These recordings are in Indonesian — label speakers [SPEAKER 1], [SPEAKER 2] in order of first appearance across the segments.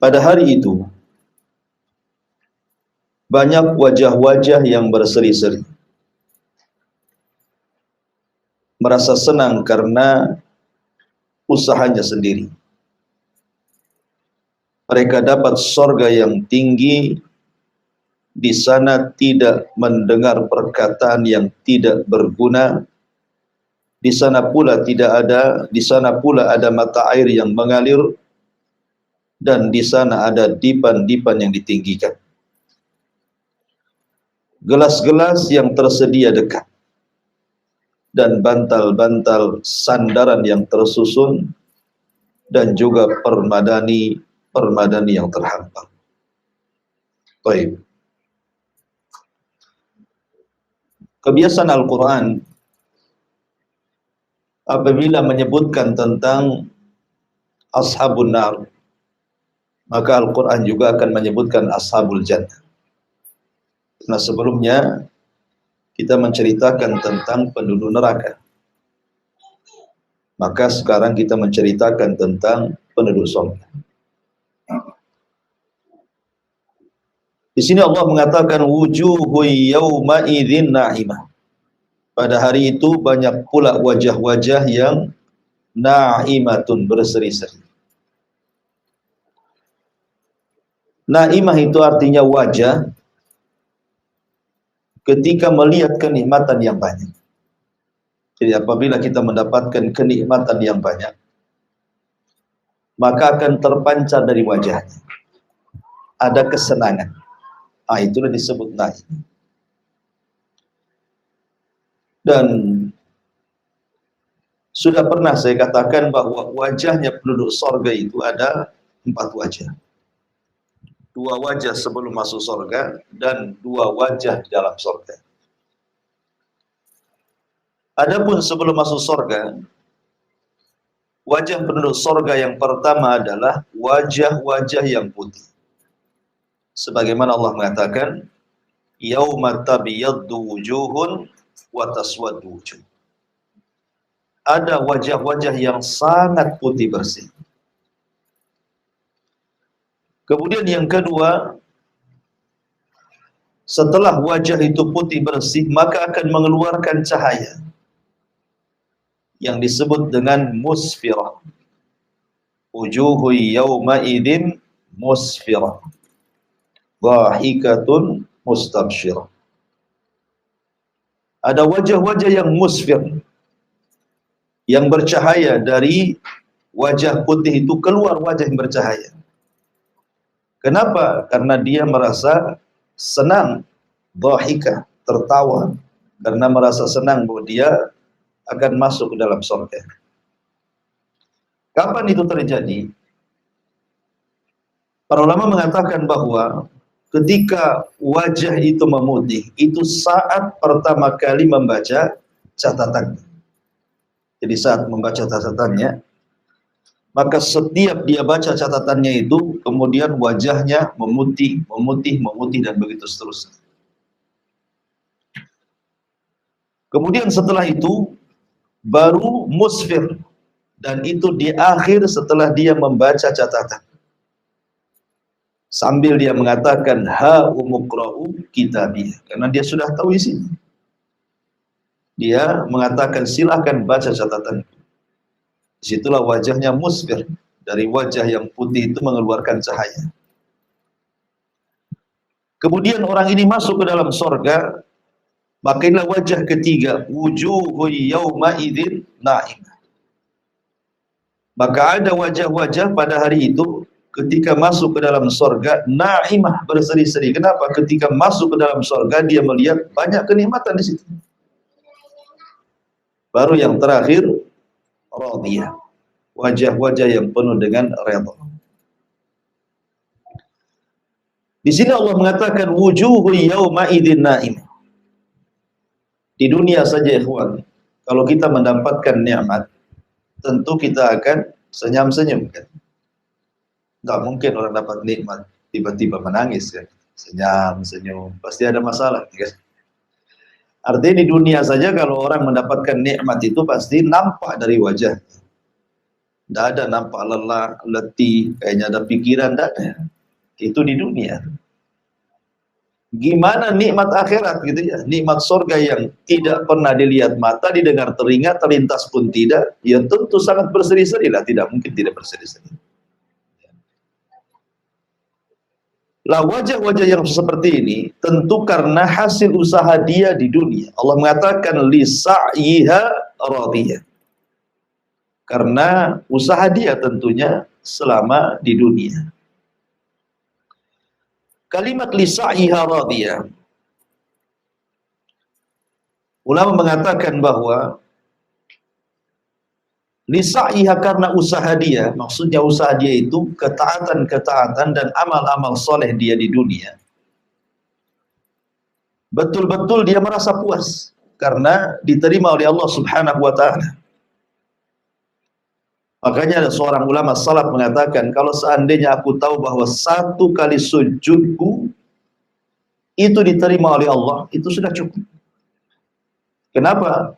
[SPEAKER 1] Pada hari itu banyak wajah-wajah yang berseri-seri, merasa senang karena usahanya sendiri. Mereka dapat sorga yang tinggi, di sana tidak mendengar perkataan yang tidak berguna, di sana pula ada mata air yang mengalir, dan di sana ada dipan-dipan yang ditinggikan. Gelas-gelas yang tersedia dekat, dan bantal-bantal sandaran yang tersusun, dan juga permadani yang terhampar. Baik. Kebiasaan Al-Quran apabila menyebutkan tentang ashabun nar, maka Al-Quran juga akan menyebutkan ashabul jannah. Nah, sebelumnya kita menceritakan tentang penduduk neraka, maka sekarang kita menceritakan tentang penduduk surga. Di sini Allah mengatakan wujuhu yawma idzin na'imah. Pada hari itu banyak pula wajah-wajah yang na'imatun, berseri-seri. Na'imah itu artinya wajah ketika melihat kenikmatan yang banyak. Jadi apabila kita mendapatkan kenikmatan yang banyak, maka akan terpancar dari wajahnya ada kesenangan. Itulah disebut na'im. Dan sudah pernah saya katakan bahwa wajahnya penduduk surga itu ada 4 wajah. 2 wajah sebelum masuk surga dan 2 wajah di dalam surga. Adapun sebelum masuk surga, wajah penduduk surga yang pertama adalah wajah-wajah yang putih. Sebagaimana Allah mengatakan, yauma tabyaddu wujuhun wa taswaddu wujuh. Ada wajah-wajah yang sangat putih bersih. Kemudian yang kedua, setelah wajah itu putih bersih, maka akan mengeluarkan cahaya yang disebut dengan musfirah. Wujuhu yawma idzin musfirah, dhahikatun mustabsyirah. Ada wajah-wajah yang musfir, yang bercahaya. Dari wajah putih itu keluar wajah yang bercahaya. Kenapa? Karena dia merasa senang, dhahika, tertawa, karena merasa senang bahwa dia akan masuk ke dalam surga. Kapan itu terjadi? Para ulama mengatakan bahwa ketika wajah itu memutih, itu saat pertama kali membaca catatan. Jadi saat membaca catatannya, maka setiap dia baca catatannya itu, kemudian wajahnya memutih, dan begitu seterusnya. Kemudian setelah itu, baru musfir, dan itu di akhir setelah dia membaca catatan. Sambil dia mengatakan, ha umuqra'u kitabiyah, karena dia sudah tahu isinya. Dia mengatakan, silakan baca catatan. Disitulah wajahnya musfir, dari wajah yang putih itu mengeluarkan cahaya. Kemudian orang ini masuk ke dalam surga, maka inilah wajah ketiga, wujuhu yawma idzin na'imah. Maka ada wajah-wajah pada hari itu ketika masuk ke dalam surga na'imah, berseri-seri. Kenapa? Ketika masuk ke dalam surga dia melihat banyak kenikmatan di situ. Baru yang terakhir radiyah, wajah-wajah yang penuh dengan redha. Di sini Allah mengatakan wujuhu yawma idzin na'imah. Di dunia saja ikhwan, kalau kita mendapatkan nikmat, tentu kita akan senyum-senyum kan. Enggak mungkin orang dapat nikmat tiba-tiba menangis kan. Senyum-senyum, pasti ada masalah kan. Artinya di dunia saja kalau orang mendapatkan nikmat itu pasti nampak dari wajah. Tidak ada nampak lelah, letih, kayaknya ada pikiran, tidak ada. Itu di dunia. Gimana nikmat akhirat gitu ya, nikmat surga yang tidak pernah dilihat mata, didengar telinga, terlintas pun tidak, ya tentu sangat berseri-seri lah, tidak mungkin tidak berseri-seri. Lah wajah-wajah yang seperti ini tentu karena hasil usaha dia di dunia. Allah mengatakan li sa'yiha radiyah. Karena usaha dia tentunya selama di dunia. Kalimat li sa'yiha radiyah, ulama mengatakan bahwa li sa'yiha karena usaha dia, maksudnya usaha dia itu ketaatan-ketaatan dan amal-amal soleh dia di dunia. Betul-betul dia merasa puas karena diterima oleh Allah Subhanahu wa ta'ala. Makanya ada seorang ulama salaf mengatakan, kalau seandainya aku tahu bahwa satu kali sujudku itu diterima oleh Allah, itu sudah cukup. Kenapa?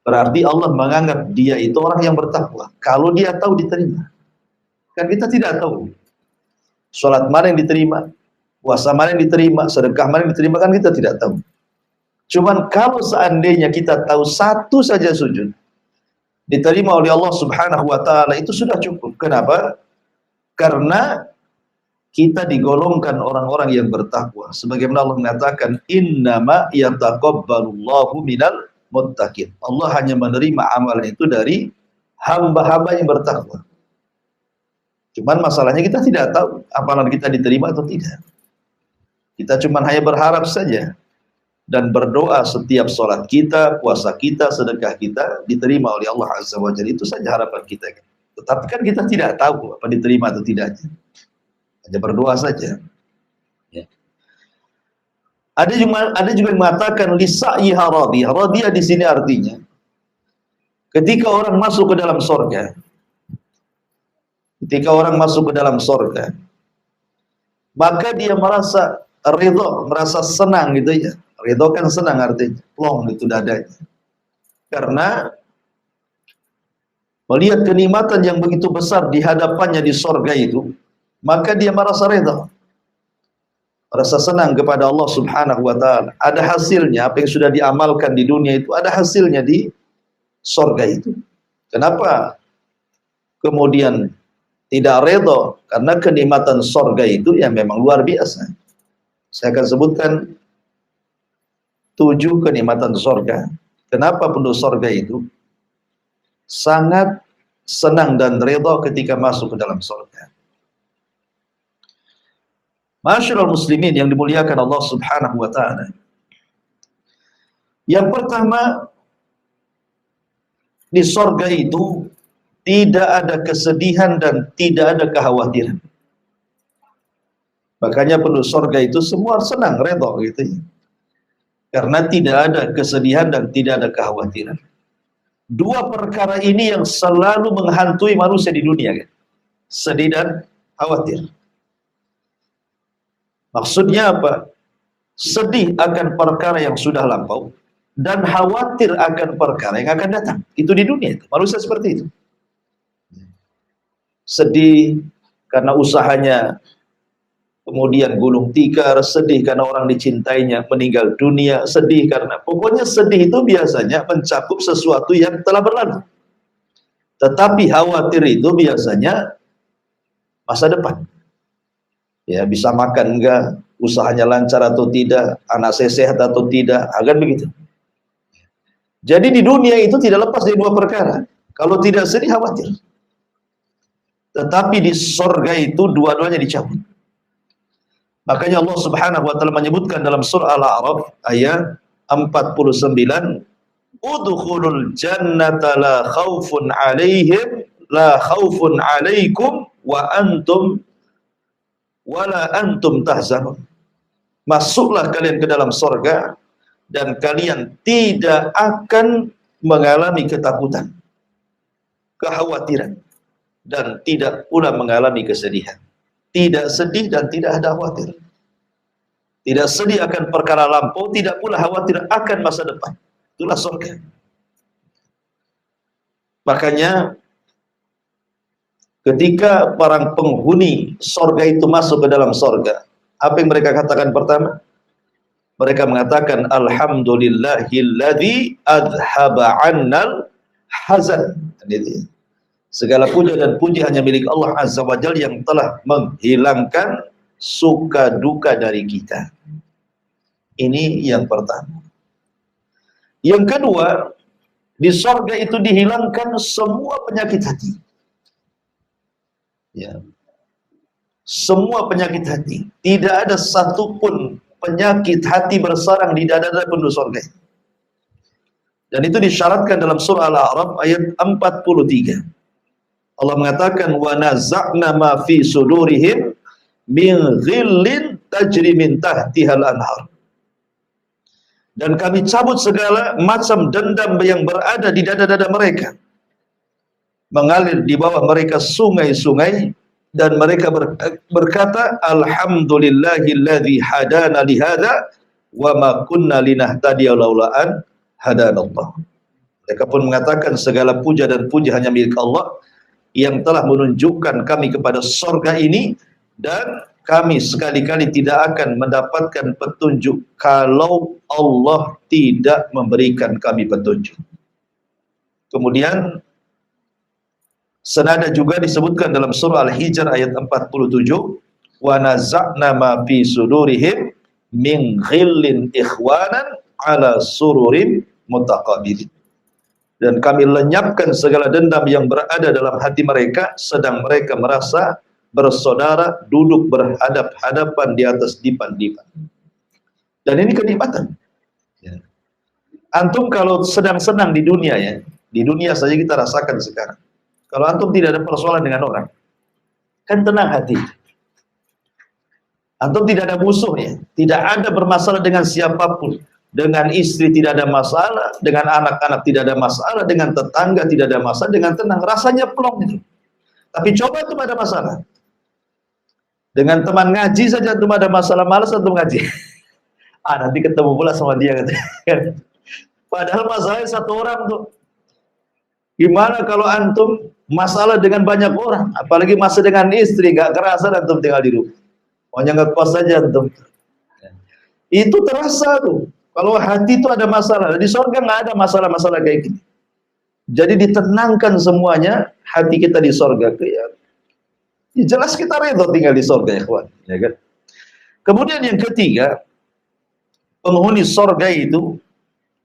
[SPEAKER 1] Berarti Allah menganggap dia itu orang yang bertakwa. Kalau dia tahu diterima. Kan kita tidak tahu. Salat mana yang diterima, puasa mana yang diterima, sedekah mana yang diterima, kan kita tidak tahu. Cuman kalau seandainya kita tahu satu saja sujud diterima oleh Allah Subhanahu wa ta'ala, itu sudah cukup. Kenapa? Karena kita digolongkan orang-orang yang bertakwa. Sebagaimana Allah mengatakan, innama yataqabbalullahu minal muttaqin. Allah hanya menerima amalan itu dari hamba-hamba yang bertakwa. Cuman masalahnya kita tidak tahu amalan kita diterima atau tidak. Kita cuma hanya berharap saja dan berdoa setiap sholat kita, puasa kita, sedekah kita diterima oleh Allah Azza wa Jalla. Itu saja harapan kita. Tetapi kan kita tidak tahu apa diterima atau tidaknya. Hanya berdoa saja. Ya. Ada juga yang mengatakan li sa'yiha radiyah. Radiyah di sini artinya ketika orang masuk ke dalam surga. Ketika orang masuk ke dalam surga, maka dia merasa ridho, merasa senang gitu ya. Ridho kan senang artinya, plong itu dadanya. Karena melihat kenikmatan yang begitu besar di hadapannya di surga itu, maka dia merasa ridho, merasa senang kepada Allah Subhanahu wa ta'ala. Ada hasilnya, apa yang sudah diamalkan di dunia itu ada hasilnya di surga itu. Kenapa kemudian tidak ridho? Karena kenikmatan surga itu yang memang luar biasa. Saya akan sebutkan 7 kenikmatan surga. Kenapa penduduk surga itu sangat senang dan ridho ketika masuk ke dalam surga. Masyaallah muslimin yang dimuliakan Allah Subhanahu wa ta'ala. Yang pertama, di surga itu tidak ada kesedihan dan tidak ada kekhawatiran. Makanya penduduk surga itu semua senang, ridho gitu ya. Karena tidak ada kesedihan dan tidak ada kekhawatiran. 2 perkara ini yang selalu menghantui manusia di dunia kan? Sedih dan khawatir. Maksudnya apa? Sedih akan perkara yang sudah lampau dan khawatir akan perkara yang akan datang. Itu di dunia itu. Manusia seperti itu. Sedih karena usahanya kemudian gulung tikar, sedih karena orang dicintainya meninggal dunia, sedih karena pokoknya sedih itu biasanya mencakup sesuatu yang telah berlalu. Tetapi khawatir itu biasanya masa depan. Ya, bisa makan enggak, usahanya lancar atau tidak, anak saya sehat atau tidak, akan begitu. Jadi di dunia itu tidak lepas dari 2 perkara. Kalau tidak sedih, khawatir. Tetapi di surga itu dua-duanya dicabut. Makanya Allah Subhanahu wa ta'ala menyebutkan dalam surah Al-A'raf ayat 49, udkhulul jannata la khaufun 'alaihim la khaufun 'alaikum wa antum tahzanun. Masuklah kalian ke dalam surga dan kalian tidak akan mengalami ketakutan, kekhawatiran, dan tidak pula mengalami kesedihan. Tidak sedih dan tidak ada khawatir. Tidak sedih akan perkara lampau, tidak pula khawatir akan masa depan. Itulah surga. Makanya Ketika para penghuni sorga itu masuk ke dalam sorga, apa yang mereka katakan pertama? Mereka mengatakan alhamdulillahilladzi adhaba 'annal hazan. Segala puja dan puji hanya milik Allah Azza wa Jalla yang telah menghilangkan suka duka dari kita. Ini yang pertama. Yang kedua, di sorga itu dihilangkan semua penyakit hati. Ya. Semua penyakit hati. Tidak ada satupun penyakit hati bersarang di dada-dada penduduk sorga. Dan itu disyaratkan dalam surah Al-A'raf ayat 43. Allah mengatakan wa naza'na ma fi sudurihim min ghillin tajri min tahtihal anhar. Dan kami cabut segala macam dendam yang berada di dada-dada mereka. Mengalir di bawah mereka sungai-sungai, dan mereka berkata alhamdulillahilladzi hadana lihada wa ma kunna linahtadiya laula an hadanallah. Mereka pun mengatakan segala puja dan puji hanya milik Allah yang telah menunjukkan kami kepada sorga ini, dan kami sekali-kali tidak akan mendapatkan petunjuk kalau Allah tidak memberikan kami petunjuk. Kemudian senada juga disebutkan dalam surah Al-Hijr ayat 47, wa naza'na ma fi sudurihim min ghillin ikhwanan ala sururim mutaqabilin. Dan kami lenyapkan segala dendam yang berada dalam hati mereka, sedang mereka merasa bersaudara duduk berhadap-hadapan di atas dipan-dipan. Dan ini kenikmatan. Ya. Antum kalau sedang senang di dunia, ya, di dunia saja kita rasakan sekarang. Kalau antum tidak ada persoalan dengan orang, kan tenang hati. Antum tidak ada musuhnya, tidak ada bermasalah dengan siapapun. Dengan istri tidak ada masalah, dengan anak-anak tidak ada masalah, dengan tetangga tidak ada masalah, dengan tenang, rasanya plong itu. Tapi coba antum ada masalah. Dengan teman ngaji saja antum ada masalah, malas antum ngaji. Nanti ketemu pula sama dia katanya. Padahal masalahnya satu orang tuh. Gimana kalau antum masalah dengan banyak orang, apalagi masalah dengan istri, gak kerasa antum tinggal di rumah. Pokoknya nggak kuas saja antum. Itu terasa tuh. Kalau hati itu ada masalah, di sorga nggak ada masalah-masalah kayak gini. Jadi ditenangkan semuanya hati kita di sorga. Ya, jelas kita redha tinggal di sorga, ya kawan. Ya kan? Kemudian yang ketiga, penghuni sorga itu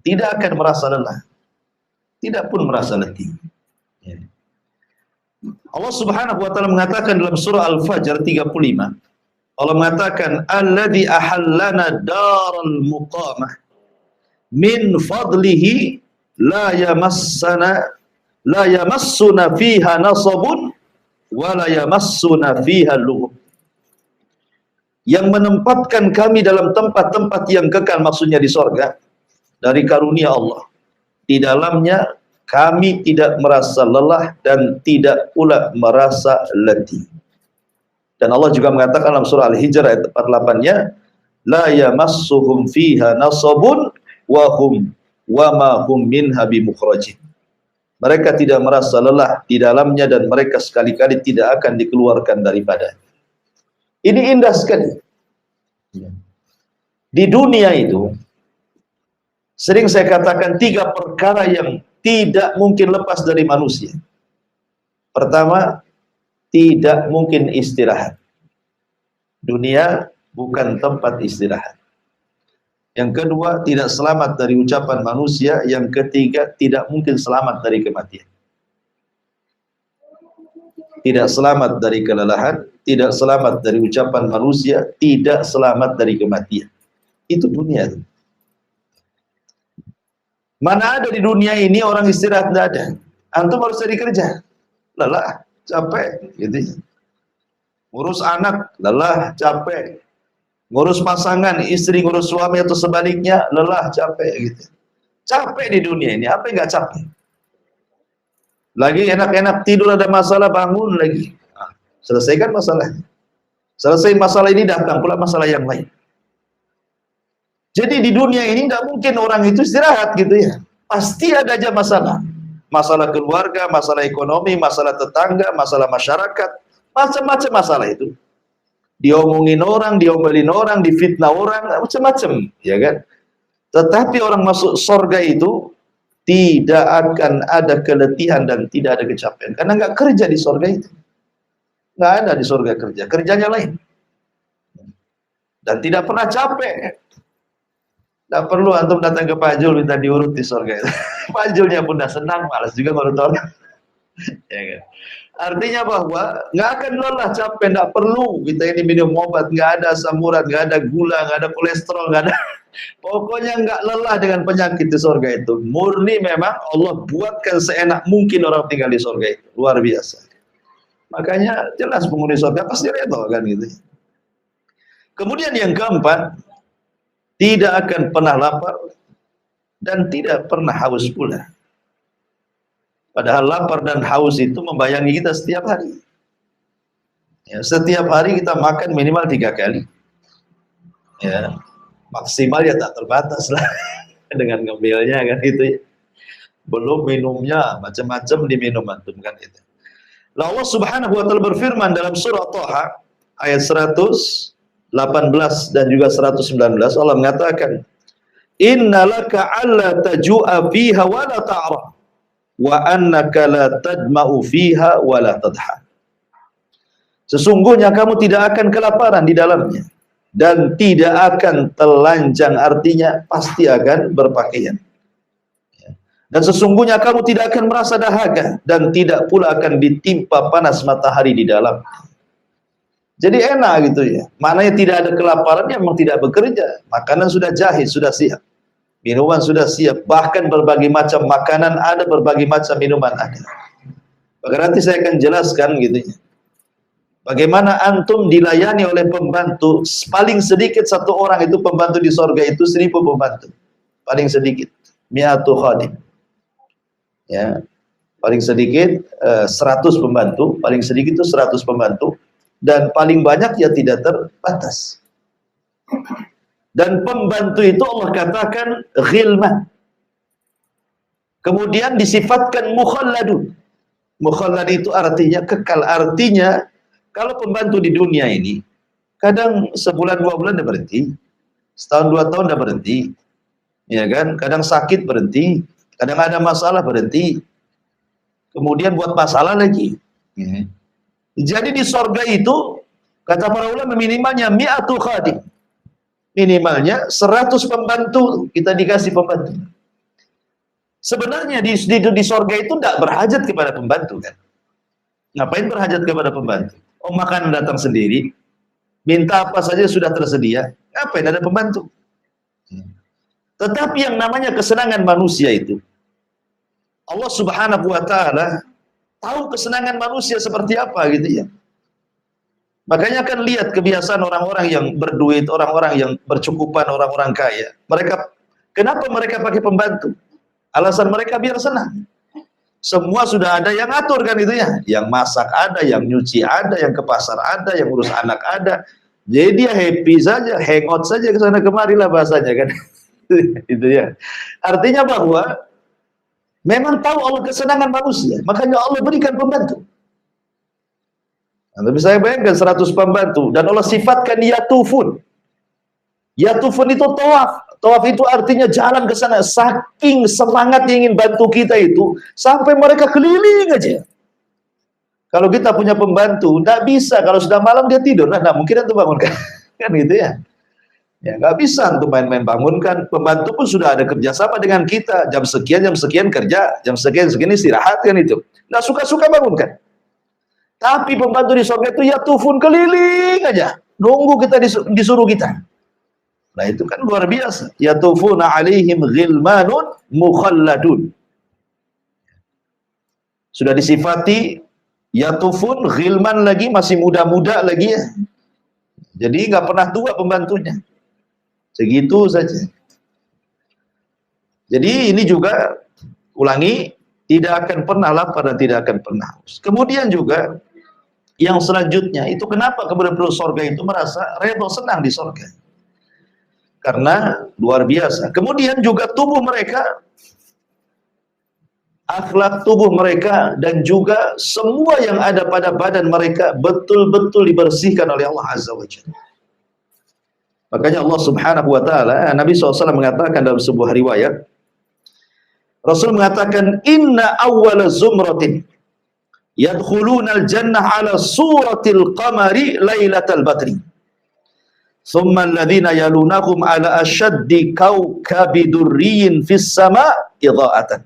[SPEAKER 1] tidak akan merasa lelah, tidak pun merasa letih. Ya. Allah Subhanahu wa taala mengatakan dalam surah Al-Fajr 35, Allah mengatakan alladzi ahallana daral muqamah min fadlihi la yamassuna fiha nasabun wa la yamassuna fiha lughub. Yang menempatkan kami dalam tempat-tempat yang kekal, maksudnya di sorga, dari karunia Allah. Di dalamnya kami tidak merasa lelah dan tidak pula merasa letih. Dan Allah juga mengatakan dalam surah Al-Hijr ayat 48-nya, la yamassuhum fiha nasabun wa ma hum minha bimukhrajin. Mereka tidak merasa lelah di dalamnya dan mereka sekali-kali tidak akan dikeluarkan daripada. Ini indah sekali. Di dunia itu sering saya katakan 3 perkara yang tidak mungkin lepas dari manusia. Pertama, tidak mungkin istirahat. Dunia bukan tempat istirahat. Yang kedua, tidak selamat dari ucapan manusia. Yang ketiga, tidak mungkin selamat dari kematian. Tidak selamat dari kelelahan, tidak selamat dari ucapan manusia, tidak selamat dari kematian. Itu dunia. Mana ada di dunia ini orang istirahat? Tidak ada. Antum harus cari kerja. Lelah, capek, gitu. Ngurus anak, lelah, capek. Ngurus pasangan, istri ngurus suami atau sebaliknya, lelah, capek, gitu. Capek di dunia ini, apa yang nggak capek? Lagi enak-enak tidur ada masalah, bangun lagi. Selesaikan masalahnya. Selesai masalah ini, datang pula masalah yang lain. Jadi di dunia ini tidak mungkin orang itu istirahat gitu ya. Pasti ada aja masalah. masalah keluarga, masalah ekonomi, masalah tetangga, masalah masyarakat, macam-macam masalah itu. Diomongin orang, diomelin orang, difitnah orang, macam-macam, ya kan? Tetapi orang masuk surga itu tidak akan ada keletihan dan tidak ada kecapean, karena nggak kerja di surga itu. Nggak ada di surga kerja, kerjanya lain. Dan tidak pernah capek. Tidak perlu antum datang ke Pak Jul minta diurut di surga itu. Pak Julnya pun udah senang, malas juga ngurut orang. Ya kan? Artinya bahwa nggak akan lelah, capek, nggak perlu kita ini minum obat, nggak ada asam urat, nggak ada gula, nggak ada kolesterol, nggak ada. Pokoknya nggak lelah dengan penyakit di surga itu. Murni memang Allah buatkan seenak mungkin orang tinggal di surga itu. Luar biasa. Makanya jelas penghuni surga pasti redha kan gitu. Kemudian yang keempat, tidak akan pernah lapar dan tidak pernah haus pula. Padahal lapar dan haus itu membayangi kita setiap hari. Ya, setiap hari kita makan minimal 3 kali. Ya, maksimal ya tak terbatas lah dengan ngemilnya kan itu. Ya. Belum minumnya, macam-macam diminum antum kan itu. Lalu Allah Subhanahu wa taala berfirman dalam surah Thaha ayat 118 dan juga 119, Allah mengatakan, "Innalaka alla tajua fiha wa la ta'ra wa annaka la tadma'u fiha wa la tadha." Sesungguhnya kamu tidak akan kelaparan di dalamnya dan tidak akan telanjang, artinya pasti akan berpakaian. Dan sesungguhnya kamu tidak akan merasa dahaga dan tidak pula akan ditimpa panas matahari di dalam. Jadi enak gitu ya. Maknanya tidak ada kelaparan, memang tidak bekerja. Makanan sudah jahit, sudah siap. Minuman sudah siap. Bahkan berbagai macam makanan ada, berbagai macam minuman ada. Maka nanti saya akan jelaskan gitu ya. Bagaimana antum dilayani oleh pembantu. Paling sedikit satu orang itu pembantu di sorga itu 1000 pembantu. Paling sedikit. Mi'atu khadim. Ya. Paling sedikit 100 pembantu. Paling sedikit itu 100 pembantu. Dan paling banyak ya tidak terbatas. Dan pembantu itu Allah katakan ghilman. Kemudian disifatkan mukhalladun. Mukhallad itu artinya kekal. Artinya kalau pembantu di dunia ini kadang sebulan 2 bulan udah berhenti, setahun 2 tahun udah berhenti, ya kan? Kadang sakit berhenti, kadang ada masalah berhenti, kemudian buat masalah lagi. Jadi di sorga itu kata para ulama minimalnya mi'atu khadim, minimalnya 100 pembantu kita dikasih pembantu. Sebenarnya di sorga itu tidak berhajat kepada pembantu kan? Ngapain berhajat kepada pembantu? Oh, makanan datang sendiri, minta apa saja sudah tersedia, ngapain ada pembantu? Tetapi yang namanya kesenangan manusia itu, Allah Subhanahu wa taala tahu kesenangan manusia seperti apa gitu ya. Makanya kan lihat kebiasaan orang-orang yang berduit, orang-orang yang bercukupan, orang-orang kaya. Kenapa mereka pakai pembantu? Alasan mereka biar senang. Semua sudah ada yang atur kan itu ya. Yang masak ada, yang nyuci ada, yang ke pasar ada, yang urus anak ada. Jadi dia happy saja, hangout saja ke sana kemari lah bahasanya kan. Itu ya. Artinya bahwa memang tahu Allah kesenangan manusia, makanya Allah berikan pembantu. Nah, tapi saya bayangkan 100 pembantu dan Allah sifatkan yatufun. Yatufun itu tawaf. Tawaf itu artinya jalan ke sana. Saking semangat ingin bantu kita itu sampai mereka keliling aja. Kalau kita punya pembantu, tidak bisa. Kalau sudah malam dia tidur, nah mungkin itu bangunkan, kan gitu ya. Ya nggak bisa untuk main-main bangunkan. Pembantu pun sudah ada kerjasama dengan kita. Jam sekian kerja, jam sekian istirahat kan itu. Nggak suka-suka bangunkan. Tapi pembantu di surga itu ya tufun keliling aja, nunggu kita disuruh kita. Nah itu kan luar biasa. Ya tufuna alaihim ghilmanun mukhalladun. Sudah disifati ya tufun ghilman lagi, masih muda-muda lagi ya. Jadi nggak pernah tua pembantunya. Segitu saja. Jadi ini juga ulangi, tidak akan pernah lapar dan tidak akan pernah haus. Kemudian juga yang selanjutnya itu kenapa kemudian penduduk surga itu merasa redha, senang di surga? Karena luar biasa. Kemudian juga tubuh mereka akhlak tubuh mereka, dan juga semua yang ada pada badan mereka betul-betul dibersihkan oleh Allah Azza wa Jalla. Makanya Allah Subhanahu wa taala, Nabi SAW mengatakan dalam sebuah riwayat, Rasul mengatakan, inna awwala zumratin yadkhuluna al-jannah ala suratil qamari lailatal badri. Thumma alladhina yalunahum ala ashaddi kawkabi durriyin fis sama' idha'atan.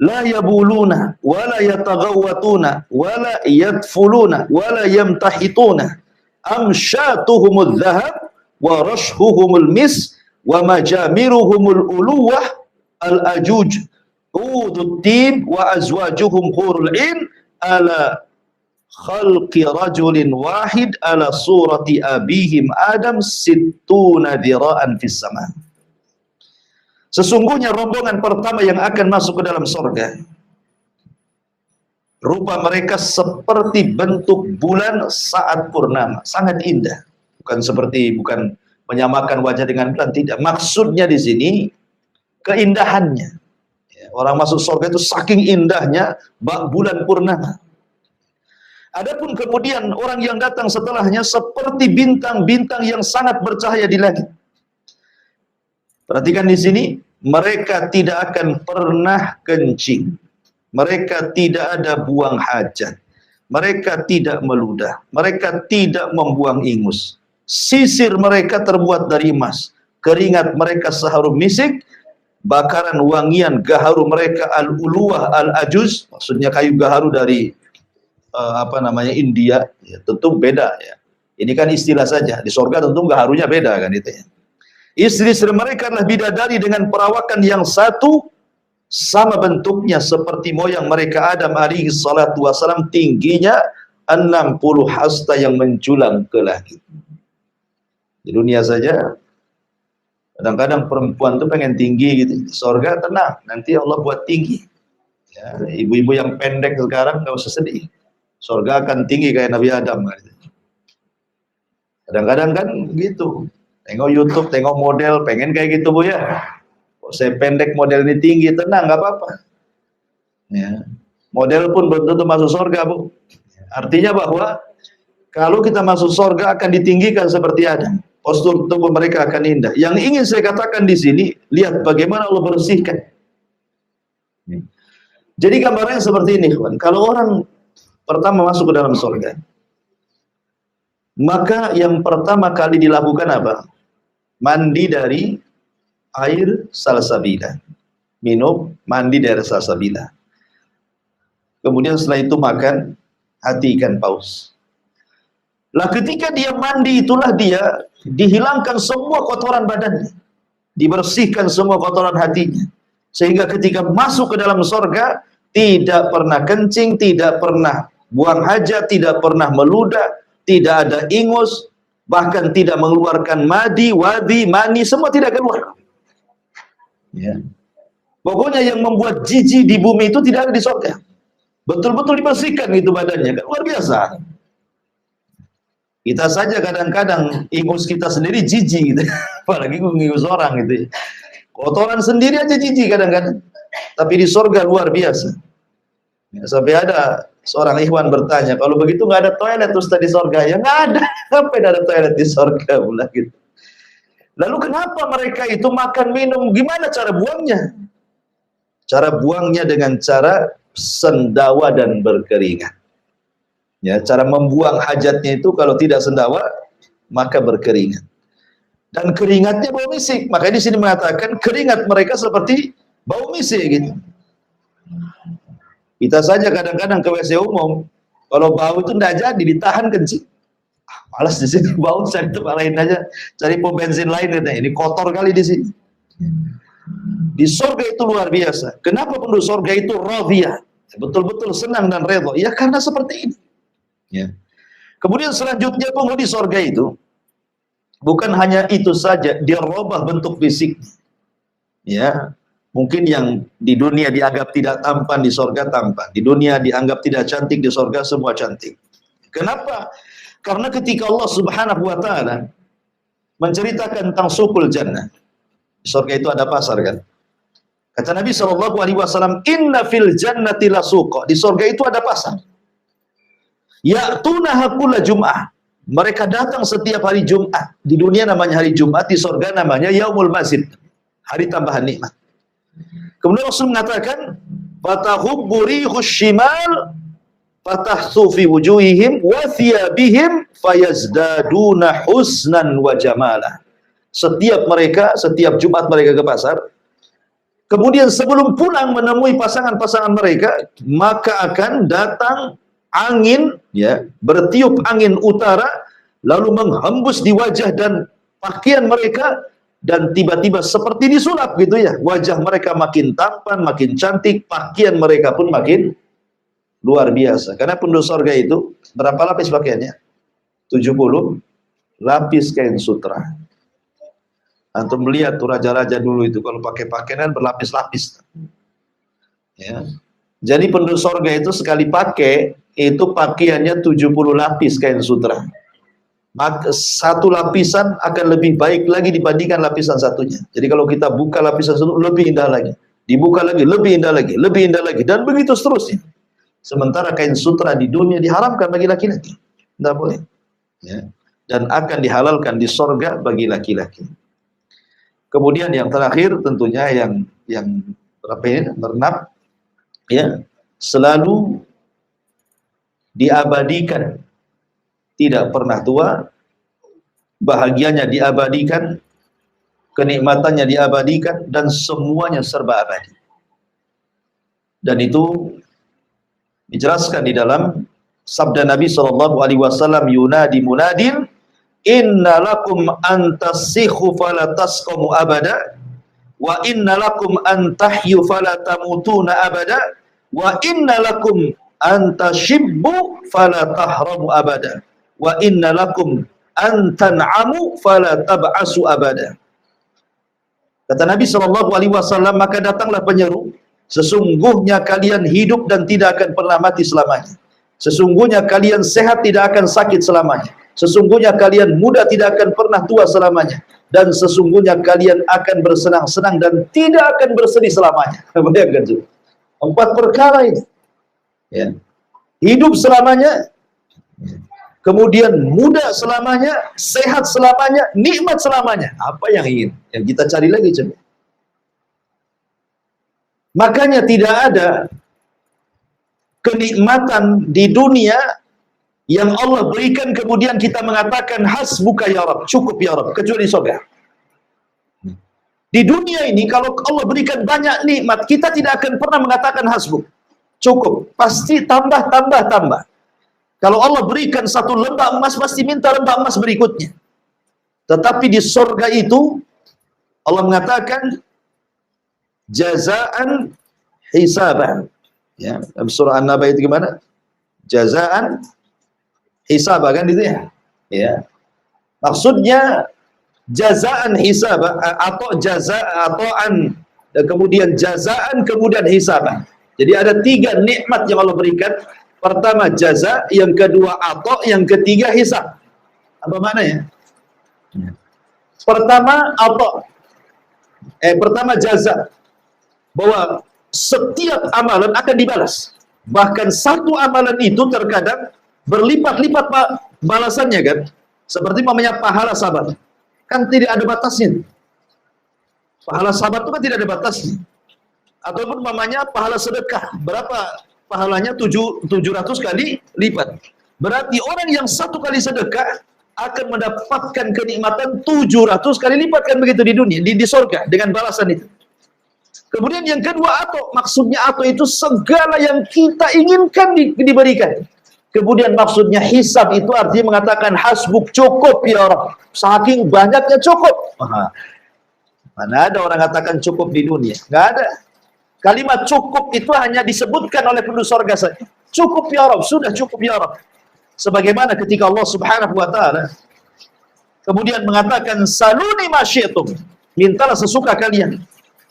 [SPEAKER 1] La yabuluna wala yataghawwatuna wala yadfuluna wala yamtahituna amshatuhumul dhahab wa rashhuhumul mis wa majamiruhumul uluwah al-ajuj udut tib wa azwajuhum hurul in ala khalqi rajulin wahid ala surati abihim Adam sittuna dhira'an fis sama'. Sesungguhnya rombongan pertama yang akan masuk ke dalam surga, rupa mereka seperti bentuk bulan saat purnama, sangat indah. Bukan menyamakan wajah dengan bulan, tidak. Maksudnya di sini keindahannya. Ya, orang masuk surga itu saking indahnya bulan purnama. Adapun kemudian orang yang datang setelahnya seperti bintang-bintang yang sangat bercahaya di langit. Perhatikan di sini, mereka tidak akan pernah kencing. Mereka tidak ada buang hajat. Mereka tidak meludah. Mereka tidak membuang ingus. Sisir mereka terbuat dari emas. Keringat mereka seharum misik. Bakaran wangian gaharu mereka al-uluwah al-ajuz. Maksudnya kayu gaharu dari India. Ya, tentu beda ya. Ini kan istilah saja. Di surga tentu gaharunya beda kan itu ya. Istri-istri mereka adalah bidadari dengan perawakan yang satu, sama bentuknya seperti moyang mereka Adam alaihi salatu wasalam, tingginya 60 hasta yang menjulang ke langit. Di dunia saja kadang-kadang perempuan tuh pengen tinggi gitu. Di surga tenang, nanti Allah buat tinggi. Ya, ibu-ibu yang pendek sekarang nggak usah sedih. Surga akan tinggi kayak Nabi Adam. Kadang-kadang kan gitu. Tengok YouTube, tengok model, pengen kayak gitu Bu ya. Kok saya pendek, model ini tinggi, tenang, nggak apa-apa. Ya. Model pun belum tentu masuk surga Bu. Artinya bahwa kalau kita masuk surga akan ditinggikan seperti Adam. Postur tubuh mereka akan indah. Yang ingin saya katakan di sini, lihat bagaimana Allah bersihkan. Jadi gambarnya seperti ini, kawan. Kalau orang pertama masuk ke dalam surga, maka yang pertama kali dilakukan apa? Mandi dari air salsabila. Minum, mandi dari salsabila. Kemudian setelah itu makan hati ikan paus. Lah ketika dia mandi itulah dia dihilangkan semua kotoran badannya. Dibersihkan semua kotoran hatinya. Sehingga ketika masuk ke dalam surga, tidak pernah kencing, tidak pernah buang hajat, tidak pernah meludah, tidak ada ingus, bahkan tidak mengeluarkan madi, wadi, mani, semua tidak keluar. Ya. Pokoknya yang membuat jijik di bumi itu tidak ada di surga. Betul-betul dibersihkan itu badannya, kan luar biasa. Kita saja kadang-kadang ingus kita sendiri jijik gitu. Apalagi ingus orang gitu. Kotoran sendiri aja jijik kadang-kadang. Tapi di surga luar biasa. Ya, sampai ada seorang ikhwan bertanya, kalau begitu nggak ada toilet Ustaz di surga? Ya nggak ada. Apa ada toilet di surga pula gitu. Lalu kenapa mereka itu makan minum? Gimana cara buangnya? Cara buangnya dengan cara sendawa dan berkeringat. Ya, cara membuang hajatnya itu kalau tidak sendawa maka berkeringat. Dan keringatnya bau misik. Makanya di sini mengatakan keringat mereka seperti bau misik gitu. Kita saja kadang-kadang ke WC umum, kalau bau itu tidak jadi, ditahan kencing. Malas di sini bau, cari tempat lain aja, cari pom bensin lain. Ini kotor kali di sini. Di surga itu luar biasa. Kenapa penduduk surga itu radhiyah? Betul-betul senang dan redha. Ya karena seperti ini. Ya. Kemudian selanjutnya penghuni surga itu bukan hanya itu saja, dia robah bentuk fisik. Ya. Mungkin yang di dunia dianggap tidak tampan, di surga tampan. Di dunia dianggap tidak cantik, di surga semua cantik. Kenapa? Karena ketika Allah Subhanahu wa taala menceritakan tentang sukul jannah. Di surga itu ada pasar kan? Kata Nabi SAW, inna fil jannati lasuqa. Di surga itu ada pasar. Ya'tunaha kulla jum'ah. Mereka datang setiap hari Jumat. Di dunia namanya hari Jumat, di surga namanya Yaumul Mazid. Hari tambahan nikmat. Kemudian Rasul mengatakan, fatahubbu rihus shimal fatahsu fi wujuhihim wa thiyabihim fayazdaduna husnan wa jamala. Setiap Jumat mereka ke pasar, kemudian sebelum pulang menemui pasangan-pasangan mereka, maka akan datang angin, ya, bertiup angin utara, lalu menghembus di wajah dan pakaian mereka, dan tiba-tiba seperti disulap gitu ya, wajah mereka makin tampan, makin cantik, pakaian mereka pun makin luar biasa. Karena penduduk surga itu berapa lapis pakaiannya? 70 lapis kain sutra. Antum melihat tuh raja-raja dulu itu kalau pakai pakaian berlapis-lapis. Ya. Jadi penduduk surga itu sekali pakai itu pakaiannya 70 lapis kain sutra. Maka satu lapisan akan lebih baik lagi dibandingkan lapisan satunya. Jadi kalau kita buka lapisan satu lebih indah lagi, dibuka lagi lebih indah lagi, lebih indah lagi, dan begitu seterusnya. Sementara kain sutra di dunia diharamkan bagi laki-laki, tidak boleh. Ya. Dan akan dihalalkan di surga bagi laki-laki. Kemudian yang terakhir tentunya yang berapa ini? Bernab, ya, selalu diabadikan, tidak pernah tua, bahagianya diabadikan, kenikmatannya diabadikan, dan semuanya serba abadi. Dan itu dijelaskan di dalam sabda Nabi SAW, yunadi munadin, inna lakum antassikhu falatasqamu abada, wa inna lakum antahyu falatamutuna abada, wa inna lakum antashibbu falatahramu abada, wa inna lakum antan'amu falatab'asu abada. Kata Nabi SAW, maka datanglah penyeru, sesungguhnya kalian hidup dan tidak akan pernah mati selamanya. Sesungguhnya kalian sehat tidak akan sakit selamanya. Sesungguhnya kalian muda tidak akan pernah tua selamanya. Dan sesungguhnya kalian akan bersenang-senang dan tidak akan bersedih selamanya. Bayangkan juga. 4 perkara ini. Ya. Hidup selamanya, kemudian muda selamanya, sehat selamanya, nikmat selamanya. Apa yang ingin? Yang kita cari lagi coba. Makanya tidak ada kenikmatan di dunia yang Allah berikan kemudian kita mengatakan hasbuka ya Rabb, cukup ya Rabb, kecuali surga. Di dunia ini kalau Allah berikan banyak nikmat, kita tidak akan pernah mengatakan hasbuk, cukup, pasti tambah. Kalau Allah berikan satu lembah emas, pasti minta lembah emas berikutnya. Tetapi di surga itu Allah mengatakan jazaan hisaban. Ya, dalam surah An-Naba itu gimana? Jazaan hisaba, kan itu ya? Ya. Maksudnya jazaan hisaba atau kemudian jazaan kemudian hisaba. Jadi ada 3 nikmat yang Allah berikan. Pertama jaza, yang kedua atau, yang ketiga hisab. Apa maknanya? Pertama jaza, bahwa setiap amalan akan dibalas. Bahkan satu amalan itu terkadang berlipat-lipat balasannya, kan? Seperti namanya pahala sabar. Kan tidak ada batasnya. Pahala sabar itu kan tidak ada batasnya. Ataupun namanya pahala sedekah. Berapa pahalanya? 700 kali lipat. Berarti orang yang 1 kali sedekah akan mendapatkan kenikmatan 700 kali lipat, kan begitu di dunia, di surga dengan balasan itu. Kemudian yang kedua atau, maksudnya atau itu segala yang kita inginkan diberikan. Kemudian maksudnya hisab itu artinya mengatakan hasbuk, cukup ya Rabb. Saking banyaknya cukup. Mana ada orang katakan cukup di dunia? Nggak ada. Kalimat cukup itu hanya disebutkan oleh penduduk surga saja. Cukup ya Rabb, sudah cukup ya Rabb. Sebagaimana ketika Allah Subhanahu wa taala kemudian mengatakan saluni masyitum, mintalah sesuka kalian.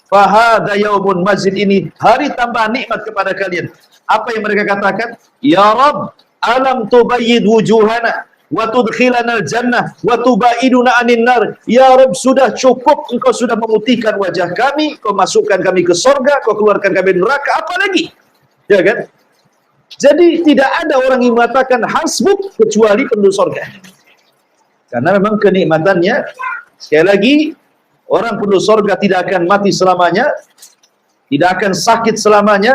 [SPEAKER 1] Fahadha yaumun mazid, ini hari tambahan nikmat kepada kalian. Apa yang mereka katakan? Ya Rabb, alam tubayyid wujuhana, wa tudkhilanal jannah wa tubaiduna anin nar. Ya Rabb, sudah cukup, engkau sudah memutihkan wajah kami, kau masukkan kami ke sorga, kau keluarkan kami dari neraka, apa lagi? Ya kan? Jadi tidak ada orang yang mengatakan hasbuk kecuali penduduk sorga. Karena memang kenikmatannya, sekali lagi, orang penduduk sorga tidak akan mati selamanya, tidak akan sakit selamanya,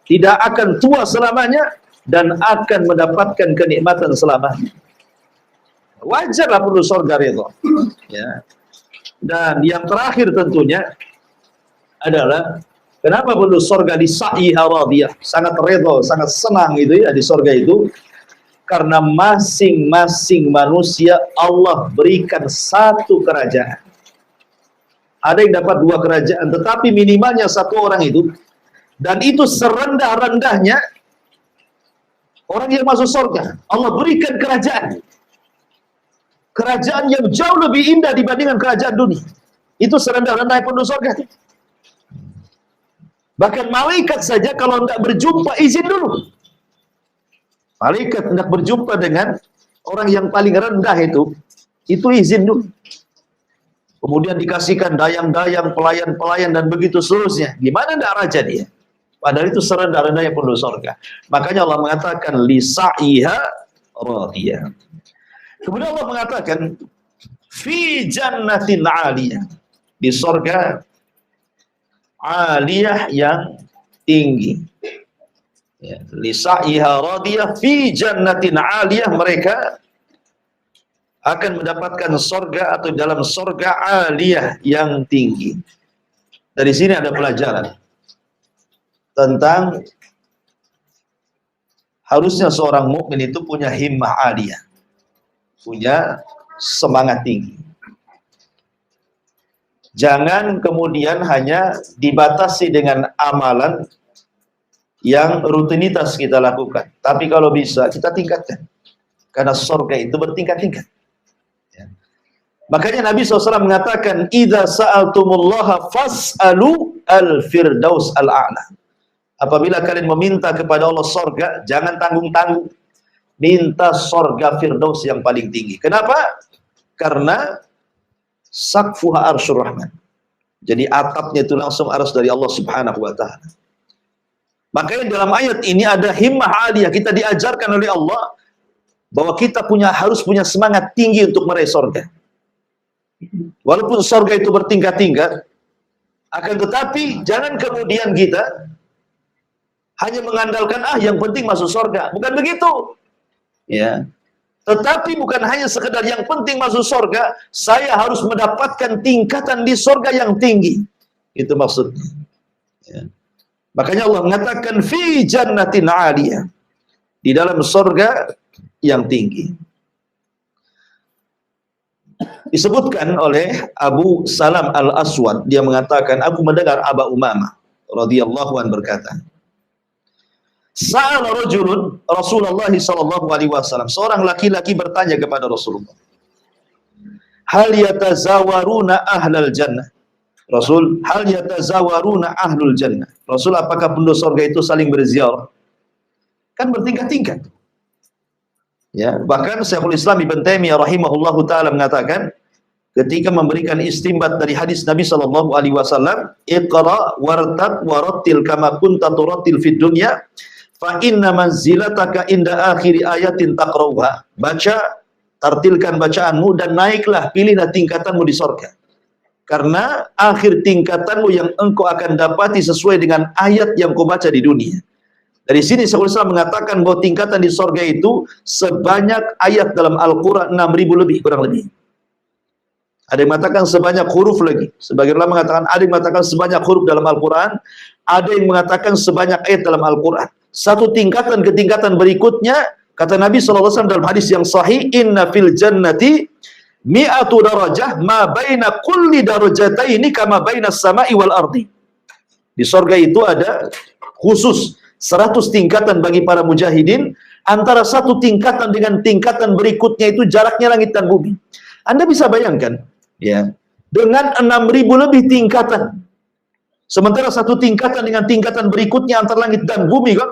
[SPEAKER 1] tidak akan tua selamanya, dan akan mendapatkan kenikmatan selamanya. Wajarlah penduduk sorga itu. Ya. Dan yang terakhir tentunya adalah kenapa penduduk sorga di sa'iha radiyah, sangat redha, sangat senang itu ya di sorga itu, karena masing-masing manusia Allah berikan satu kerajaan. Ada yang dapat 2 kerajaan, tetapi minimalnya 1 orang itu, dan itu serendah-rendahnya orang yang masuk surga. Allah berikan kerajaan. Kerajaan yang jauh lebih indah dibandingkan kerajaan dunia. Itu serendah-rendahnya penduduk surga. Bahkan malaikat saja kalau tidak berjumpa izin dulu. Malaikat hendak berjumpa dengan orang yang paling rendah itu izin dulu. Kemudian dikasihkan dayang-dayang, pelayan-pelayan, dan begitu seterusnya. Gimana tidak raja dia? Padahal itu serendah-rendahnya penduduk surga. Makanya Allah mengatakan lisa'iha radiyah. Kemudian Allah mengatakan fi jannatin 'aliyah, di surga aliyah yang tinggi. Ya, lisa'iha radiyah fi jannatin 'aliyah, mereka akan mendapatkan surga atau dalam surga aliyah yang tinggi. Dari sini ada pelajaran tentang harusnya seorang mukmin itu punya himmah aliyah, punya semangat tinggi. Jangan kemudian hanya dibatasi dengan amalan yang rutinitas kita lakukan, tapi kalau bisa kita tingkatkan, karena surga itu bertingkat-tingkat. Makanya Nabi SAW mengatakan, idza sa'altumullaha fas'alu al-firdaus al-a'la. Apabila kalian meminta kepada Allah surga, jangan tanggung-tanggung. Minta surga firdaus yang paling tinggi. Kenapa? Karena saqfuha arsyur rahman. Jadi atapnya itu langsung arsy dari Allah Subhanahu wa taala. Makanya dalam ayat ini ada himmah aliyah. Kita diajarkan oleh Allah bahwa kita harus punya semangat tinggi untuk meraih surga. Walaupun surga itu bertingkat-tingkat, akan tetapi jangan kemudian kita hanya mengandalkan yang penting masuk surga. Bukan begitu. Ya. Tetapi bukan hanya sekedar yang penting masuk surga, saya harus mendapatkan tingkatan di surga yang tinggi. Itu maksudnya. Ya. Makanya Allah mengatakan fi jannatin 'aliyah, di dalam surga yang tinggi. Disebutkan oleh Abu Salam Al-Aswad, dia mengatakan, aku mendengar Aba Umamah radhiyallahu anhu berkata, sa'ala rajulun Rasulullah sallallahu alaihi wasallam, seorang laki-laki bertanya kepada Rasulullah, hal yatazawaruna ahlal jannah, Rasul, hal yatazawaruna ahlul jannah, Rasul, apakah penduduk surga itu saling berziarah? Kan bertingkat-tingkat. Ya, bahkan Syekhul Islam Ibn Taimiyah rahimahullahu taala mengatakan ketika memberikan istinbat dari hadis Nabi sallallahu alaihi wasallam, iqra wartab warattil kama kunta turattil fid dunya fa inna manzilataka inda akhir ayatin taqra'uha. Baca, tartilkan bacaanmu dan naiklah, pilihlah tingkatanmu di surga. Karena akhir tingkatanmu yang engkau akan dapati sesuai dengan ayat yang kau baca di dunia. Dari sini Syekhul Islam mengatakan bahwa tingkatan di surga itu sebanyak ayat dalam Al-Quran 6.000 lebih, kurang lebih. Ada yang mengatakan sebanyak huruf lagi. Sebagian ulama mengatakan, ada yang mengatakan sebanyak huruf dalam Al-Quran, ada yang mengatakan sebanyak ayat dalam Al-Quran. Satu tingkatan ke tingkatan berikutnya, kata Nabi SAW dalam hadis yang sahih, inna fil jannati mi'atu darajah ma baina kulli darajataini kama baina samai wal ardi. Di surga itu ada khusus 100 tingkatan bagi para mujahidin, antara satu tingkatan dengan tingkatan berikutnya itu jaraknya langit dan bumi. Anda bisa bayangkan, ya, dengan 6.000 lebih tingkatan. Sementara satu tingkatan dengan tingkatan berikutnya antara langit dan bumi, kan?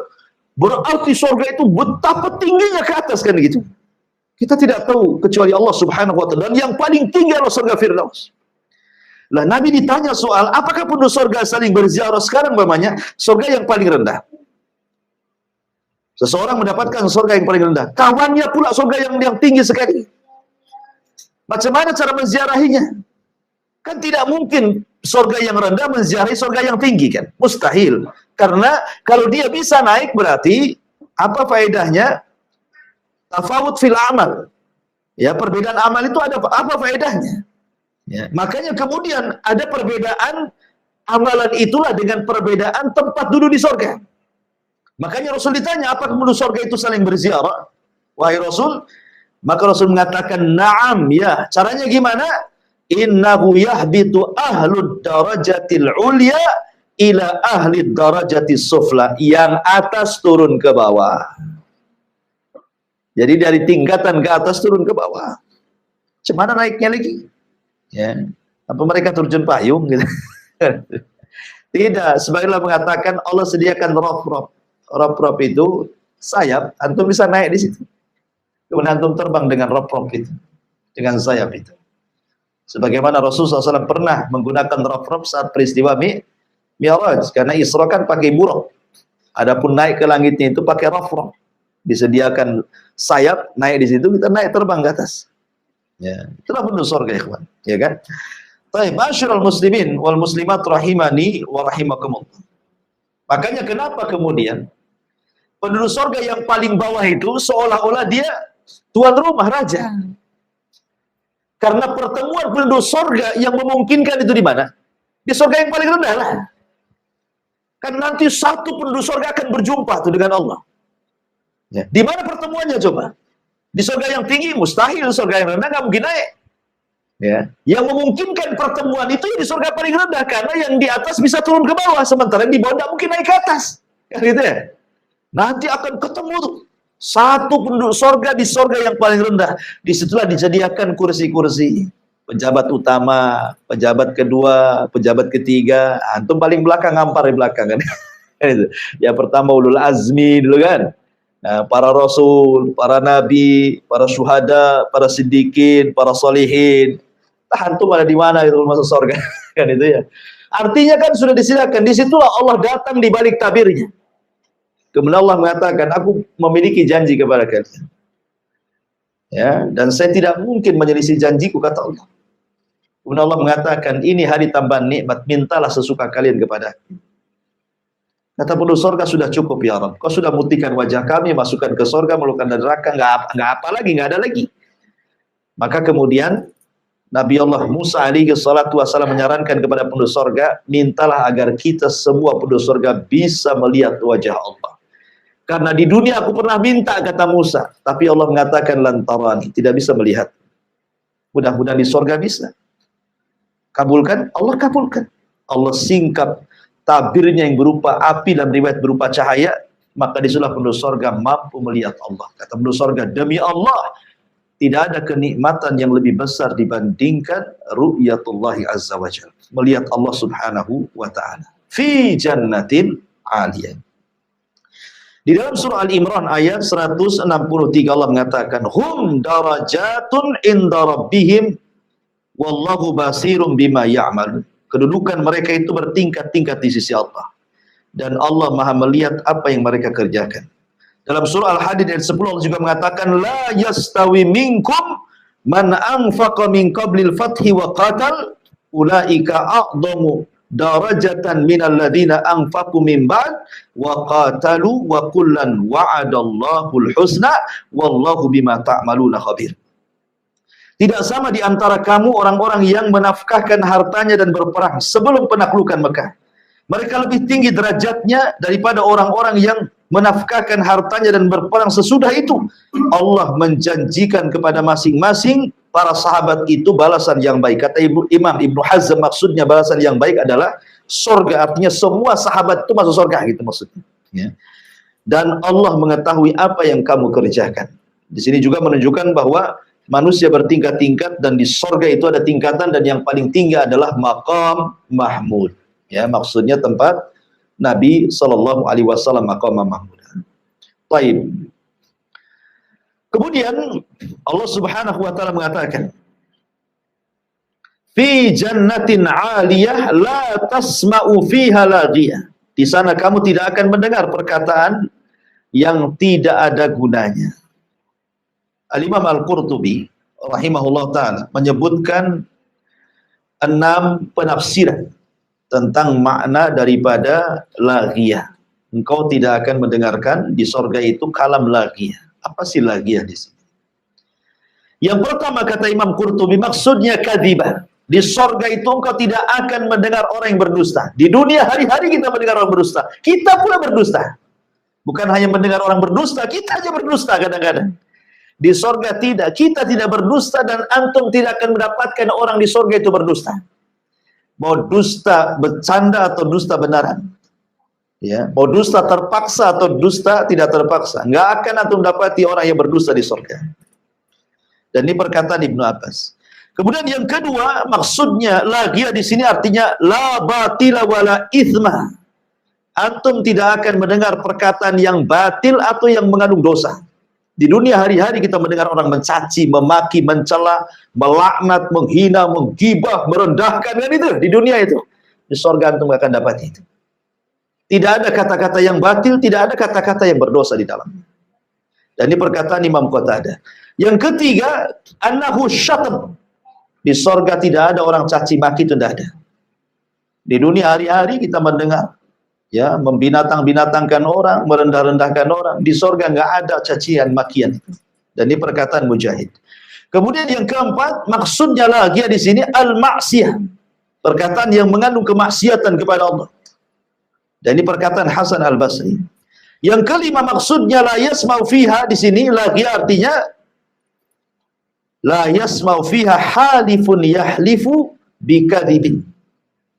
[SPEAKER 1] Berarti surga itu betapa tingginya ke atas, kan gitu. Kita tidak tahu kecuali Allah Subhanahu wa taala. Dan yang paling tinggi adalah surga Firdaus. Lah Nabi ditanya soal apakah penduduk surga saling berziarah sekarang umpamanya surga yang paling rendah. Seseorang mendapatkan surga yang paling rendah, kawannya pula surga yang tinggi sekali. Macam mana cara menziarahinya? Kan tidak mungkin surga yang rendah menziarahi surga yang tinggi kan? Mustahil. Karena kalau dia bisa naik berarti apa faedahnya? Tafawut fil amal. Ya, perbedaan amal itu ada apa faedahnya? Ya, makanya kemudian ada perbedaan amalan itulah dengan perbedaan tempat duduk di surga. Makanya Rasul ditanya, apakah penduduk surga itu saling berziarah? Wahai Rasul, maka Rasul mengatakan, na'am, ya. Caranya gimana? Innahu yahbitu ahlud darajatil ulya ila ahli darajatis sufla. Yang atas turun ke bawah. Jadi dari tingkatan ke atas turun ke bawah. Cemana naiknya lagi? Ya. Apa mereka terjun payung gitu? Tidak, sebagaimana mengatakan Allah sediakan rob-rob. Rob-rob itu sayap, antum bisa naik di situ. Kemudian antum terbang dengan rob-rob itu, dengan sayap itu. Sebagaimana Rasulullah SAW pernah menggunakan rob-rob saat peristiwa Mi'raj, karena Isra kan pakai buruk. Adapun naik ke langitnya itu pakai rob-rob. Disediakan sayap, naik di situ, kita naik terbang ke atas. Ya, itulah penduduk surga, ikhwan, ya kan? Baik, masyarul muslimin wal muslimat rahimani wa rahimakumullah. Makanya kenapa kemudian penduduk surga yang paling bawah itu seolah-olah dia tuan rumah, raja. Karena pertemuan penduduk surga yang memungkinkan itu di mana? Di surga yang paling rendah lah. Kan nanti satu penduduk surga akan berjumpa tuh dengan Allah. Ya. Di mana pertemuannya coba? Di surga yang tinggi mustahil, surga yang rendah nggak mungkin naik. Ya. Yang memungkinkan pertemuan itu di surga paling rendah karena yang di atas bisa turun ke bawah, sementara yang di bawah nggak mungkin naik ke atas. Kan gitu ya? Nanti akan ketemu tuh satu penduduk surga di surga yang paling rendah. Disitulah disediakan kursi-kursi. Pejabat utama, pejabat kedua, pejabat ketiga. Antum paling belakang, ngampar di belakang kan. Ya pertama ulul azmi dulu kan. Nah, para rasul, para nabi, para syuhada, para siddiqin, para solihin. Antum ada di mana itu masuk surga kan itu ya. Artinya kan sudah disediakan. Disitulah Allah datang di balik tabirnya. Kemudian Allah mengatakan, aku memiliki janji kepada kalian. Ya, dan saya tidak mungkin menyelisih janjiku, kata Allah. Kemudian Allah mengatakan, ini hari tambahan nikmat, mintalah sesuka kalian kepada aku. Kata penduduk surga, sudah cukup ya Rabb. Kau sudah mutikan wajah kami, masukkan ke surga, melukan dari neraka, nggak apa lagi, nggak ada lagi. Maka kemudian Nabi Allah Musa alaihi salatu wassalam menyarankan kepada penduduk surga, mintalah agar kita semua penduduk surga bisa melihat wajah Allah. Karena di dunia aku pernah minta, kata Musa, tapi Allah mengatakan lantarani, tidak bisa melihat. Mudah-mudahan di surga bisa. Kabulkan? Allah kabulkan. Allah singkap tabirnya yang berupa api dalam riwayat berupa cahaya, maka disitulah penduduk surga mampu melihat Allah. Kata penduduk surga, demi Allah, tidak ada kenikmatan yang lebih besar dibandingkan ru'yatullahi azza wa jalla. Melihat Allah subhanahu wa ta'ala. Fi jannatin aliyah. Di dalam surah Al-Imran ayat 163 Allah mengatakan, hum darajatun inda rabbihim wallahu basirun bima ya'malun. Kedudukan mereka itu bertingkat-tingkat di sisi Allah. Dan Allah Maha melihat apa yang mereka kerjakan. Dalam surah Al-Hadid ayat 10 Allah juga mengatakan, la yastawi minkum man anfaqa min qablil fathi wa qatal ulaika a'dhamu darajatan minal ladina anfaqu min ba'd wa qatalu wa kullan wa'adallahul husna wallahu bima ta'maluna khabir. Tidak sama di antara kamu orang-orang yang menafkahkan hartanya dan berperang sebelum penaklukan Mekah. Mereka lebih tinggi derajatnya daripada orang-orang yang menafkahkan hartanya dan berperang sesudah itu. Allah menjanjikan kepada masing-masing para sahabat itu balasan yang baik. Kata Imam Ibnu Hazm, maksudnya balasan yang baik adalah surga. Artinya semua sahabat itu masuk surga, gitu maksudnya. Ya. Dan Allah mengetahui apa yang kamu kerjakan. Di sini juga menunjukkan bahwa manusia bertingkat-tingkat dan di surga itu ada tingkatan dan yang paling tinggi adalah maqam mahmud. Ya, maksudnya tempat Nabi sallallahu alaihi wasallam maqam mahmud. Baik. Kemudian Allah Subhanahu wa taala mengatakan, "Fi jannatin 'aliyah la tasma'u fiha laghiyah." Di sana kamu tidak akan mendengar perkataan yang tidak ada gunanya. Al-Imam Al-Qurtubi rahimahullah taala menyebutkan 6 penafsiran tentang makna daripada laghiyah. Engkau tidak akan mendengarkan di sorga itu kalam laghiyah. Apa sih laghiyah di sini? Yang pertama kata Imam Qurtubi, maksudnya kadzibah. Di sorga itu engkau tidak akan mendengar orang yang berdusta. Di dunia hari-hari kita mendengar orang berdusta. Kita pula berdusta. Bukan hanya mendengar orang berdusta, kita aja berdusta kadang-kadang. Di sorga tidak, kita tidak berdusta dan antum tidak akan mendapatkan orang di sorga itu berdusta. Mau dusta bercanda atau dusta benaran. Ya, mau dusta terpaksa atau dusta tidak terpaksa. Nggak akan antum dapati orang yang berdusta di sorga. Dan ini perkataan Ibnu Abbas. Kemudian yang kedua, maksudnya laghiyah di sini artinya la batila wala ithma. Antum tidak akan mendengar perkataan yang batil atau yang mengandung dosa. Di dunia hari-hari kita mendengar orang mencaci, memaki, mencela, melaknat, menghina, menggibah, merendahkan, kan itu di dunia itu. Di surga antum akan dapat itu. Tidak ada kata-kata yang batil, tidak ada kata-kata yang berdosa di dalamnya. Dan ini perkataan Imam Qatadah. Yang ketiga, annahu syatm. Di sorga tidak ada orang caci maki, itu tidak ada. Di dunia hari-hari kita mendengar ya membinatang-binatangkan orang, merendah-rendahkan orang. Di sorga nggak ada cacian makian itu. Dan ini perkataan Mujahid. Kemudian yang keempat, maksudnya lagi di sini al-ma'siyah. Perkataan yang mengandung kemaksiatan kepada Allah. Dan ini perkataan Hasan Al-Basri. Yang kelima, maksudnya la yasma'u fiha di sini lagi artinya la yasma'u fiha halifun yahlifu bikadzibin.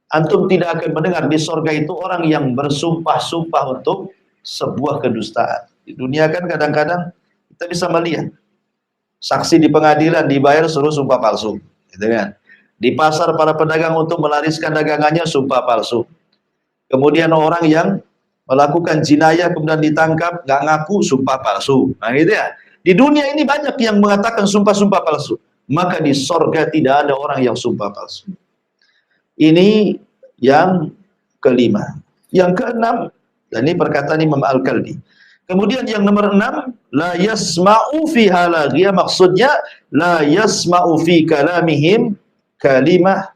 [SPEAKER 1] Antum tidak akan mendengar di sorga itu orang yang bersumpah-sumpah untuk sebuah kedustaan. Di dunia kan kadang-kadang kita bisa melihat saksi di pengadilan dibayar suruh sumpah palsu, gitu kan? Di pasar para pedagang untuk melariskan dagangannya sumpah palsu. Kemudian orang yang melakukan jinayah kemudian ditangkap nggak ngaku sumpah palsu. Nah gitu ya. Di dunia ini banyak yang mengatakan sumpah-sumpah palsu. Maka di sorga tidak ada orang yang sumpah palsu. Ini yang kelima. Yang keenam, dan ini perkataan Imam Al-Kalbi. Kemudian yang nomor 6, la yasma'u fiha laghiyah, maksudnya la yasma'u fi kalamihim kalimah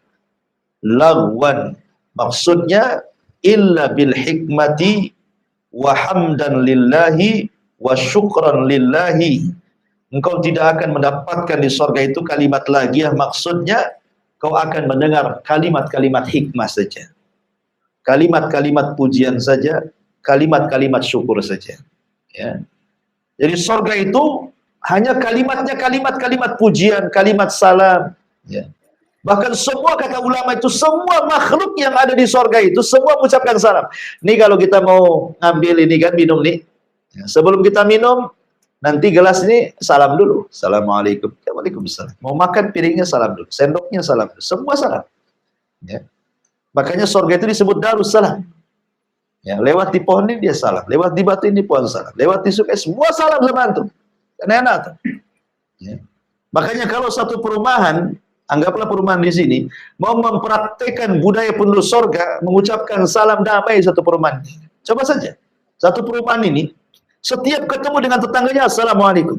[SPEAKER 1] lagwan. Maksudnya illa bil hikmati wa hamdan lillahi wa syukran lillahi. Engkau tidak akan mendapatkan di surga itu kalimat laghiyah, maksudnya kau akan mendengar kalimat-kalimat hikmah saja. Kalimat-kalimat pujian saja, kalimat-kalimat syukur saja. Ya. Jadi surga itu hanya kalimatnya kalimat-kalimat pujian, kalimat salam. Ya. Bahkan semua kata ulama itu, semua makhluk yang ada di surga itu, semua mengucapkan salam. Ini kalau kita mau ngambil ini kan, minum nih. Ya, sebelum kita minum, nanti gelas ini salam dulu. Assalamualaikum. Waalaikumsalam. Mau makan piringnya salam dulu. Sendoknya salam dulu. Semua salam. Ya. Makanya surga itu disebut Darussalam. Ya, lewat di pohon ini dia salam. Lewat di batu ini pohon salam. Lewat di sungai, semua salam sama antum. Kan enak tuh. Ya. Makanya kalau satu perumahan, anggaplah perumahan di sini, mau mempraktekkan budaya penduduk surga, mengucapkan salam damai satu perumahan. Coba saja. Satu perumahan ini, setiap ketemu dengan tetangganya, Assalamualaikum.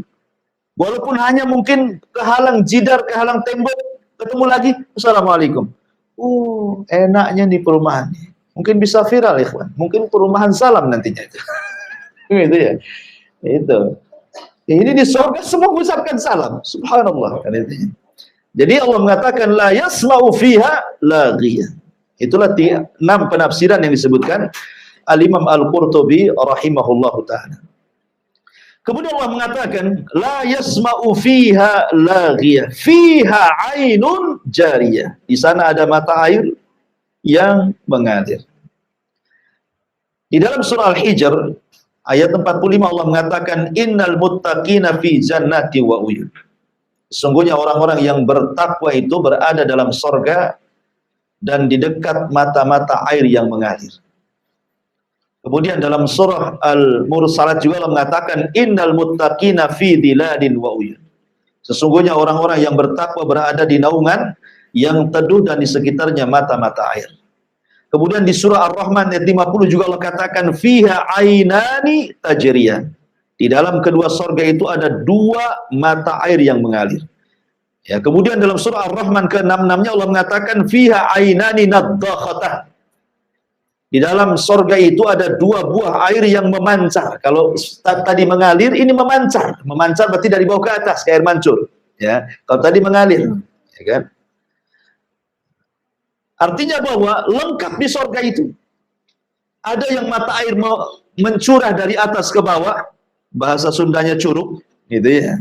[SPEAKER 1] Walaupun hanya mungkin kehalang jidar, kehalang tembok, ketemu lagi, Assalamualaikum. Enaknya di perumahan. Mungkin bisa viral, ikhwan. Mungkin perumahan salam nantinya itu. Gitu ya. Itu. Ini di surga semua mengucapkan salam. Subhanallah. Jadi Allah mengatakan la yasma'u fiha laghiyah. Itulah 6 penafsiran yang disebutkan Al-Imam Al-Qurtubi rahimahullahu ta'ala. Kemudian Allah mengatakan la yasma'u fiha laghiyah, fiha ainun jariyah. Di sana ada mata air yang mengalir. Di dalam surah Al-Hijr ayat 45 Allah mengatakan innal muttaqina fi jannati wa uyun. Sungguhnya orang-orang yang bertakwa itu berada dalam surga dan di dekat mata-mata air yang mengalir. Kemudian dalam surah Al-Mursalat juga Allah mengatakan innal muttaqina fi dhilalin wa uyun. Sesungguhnya orang-orang yang bertakwa berada di naungan yang teduh dan di sekitarnya mata-mata air. Kemudian di surah Ar-Rahman ayat 50 juga Allah katakan fiha ainani tajriyan. Di dalam kedua sorga itu ada dua mata air yang mengalir. Ya, kemudian dalam surah Ar-Rahman ke-66-nya Allah mengatakan fiha ainani naddakhatan. Di dalam sorga itu ada dua buah air yang memancar. Kalau tadi mengalir, ini memancar. Memancar berarti dari bawah ke atas, kayak air mancur. Ya, kalau tadi mengalir, ya kan? Artinya bahwa lengkap di sorga itu. Ada yang mata air mencurah dari atas ke bawah, bahasa Sundanya curug, gitu ya.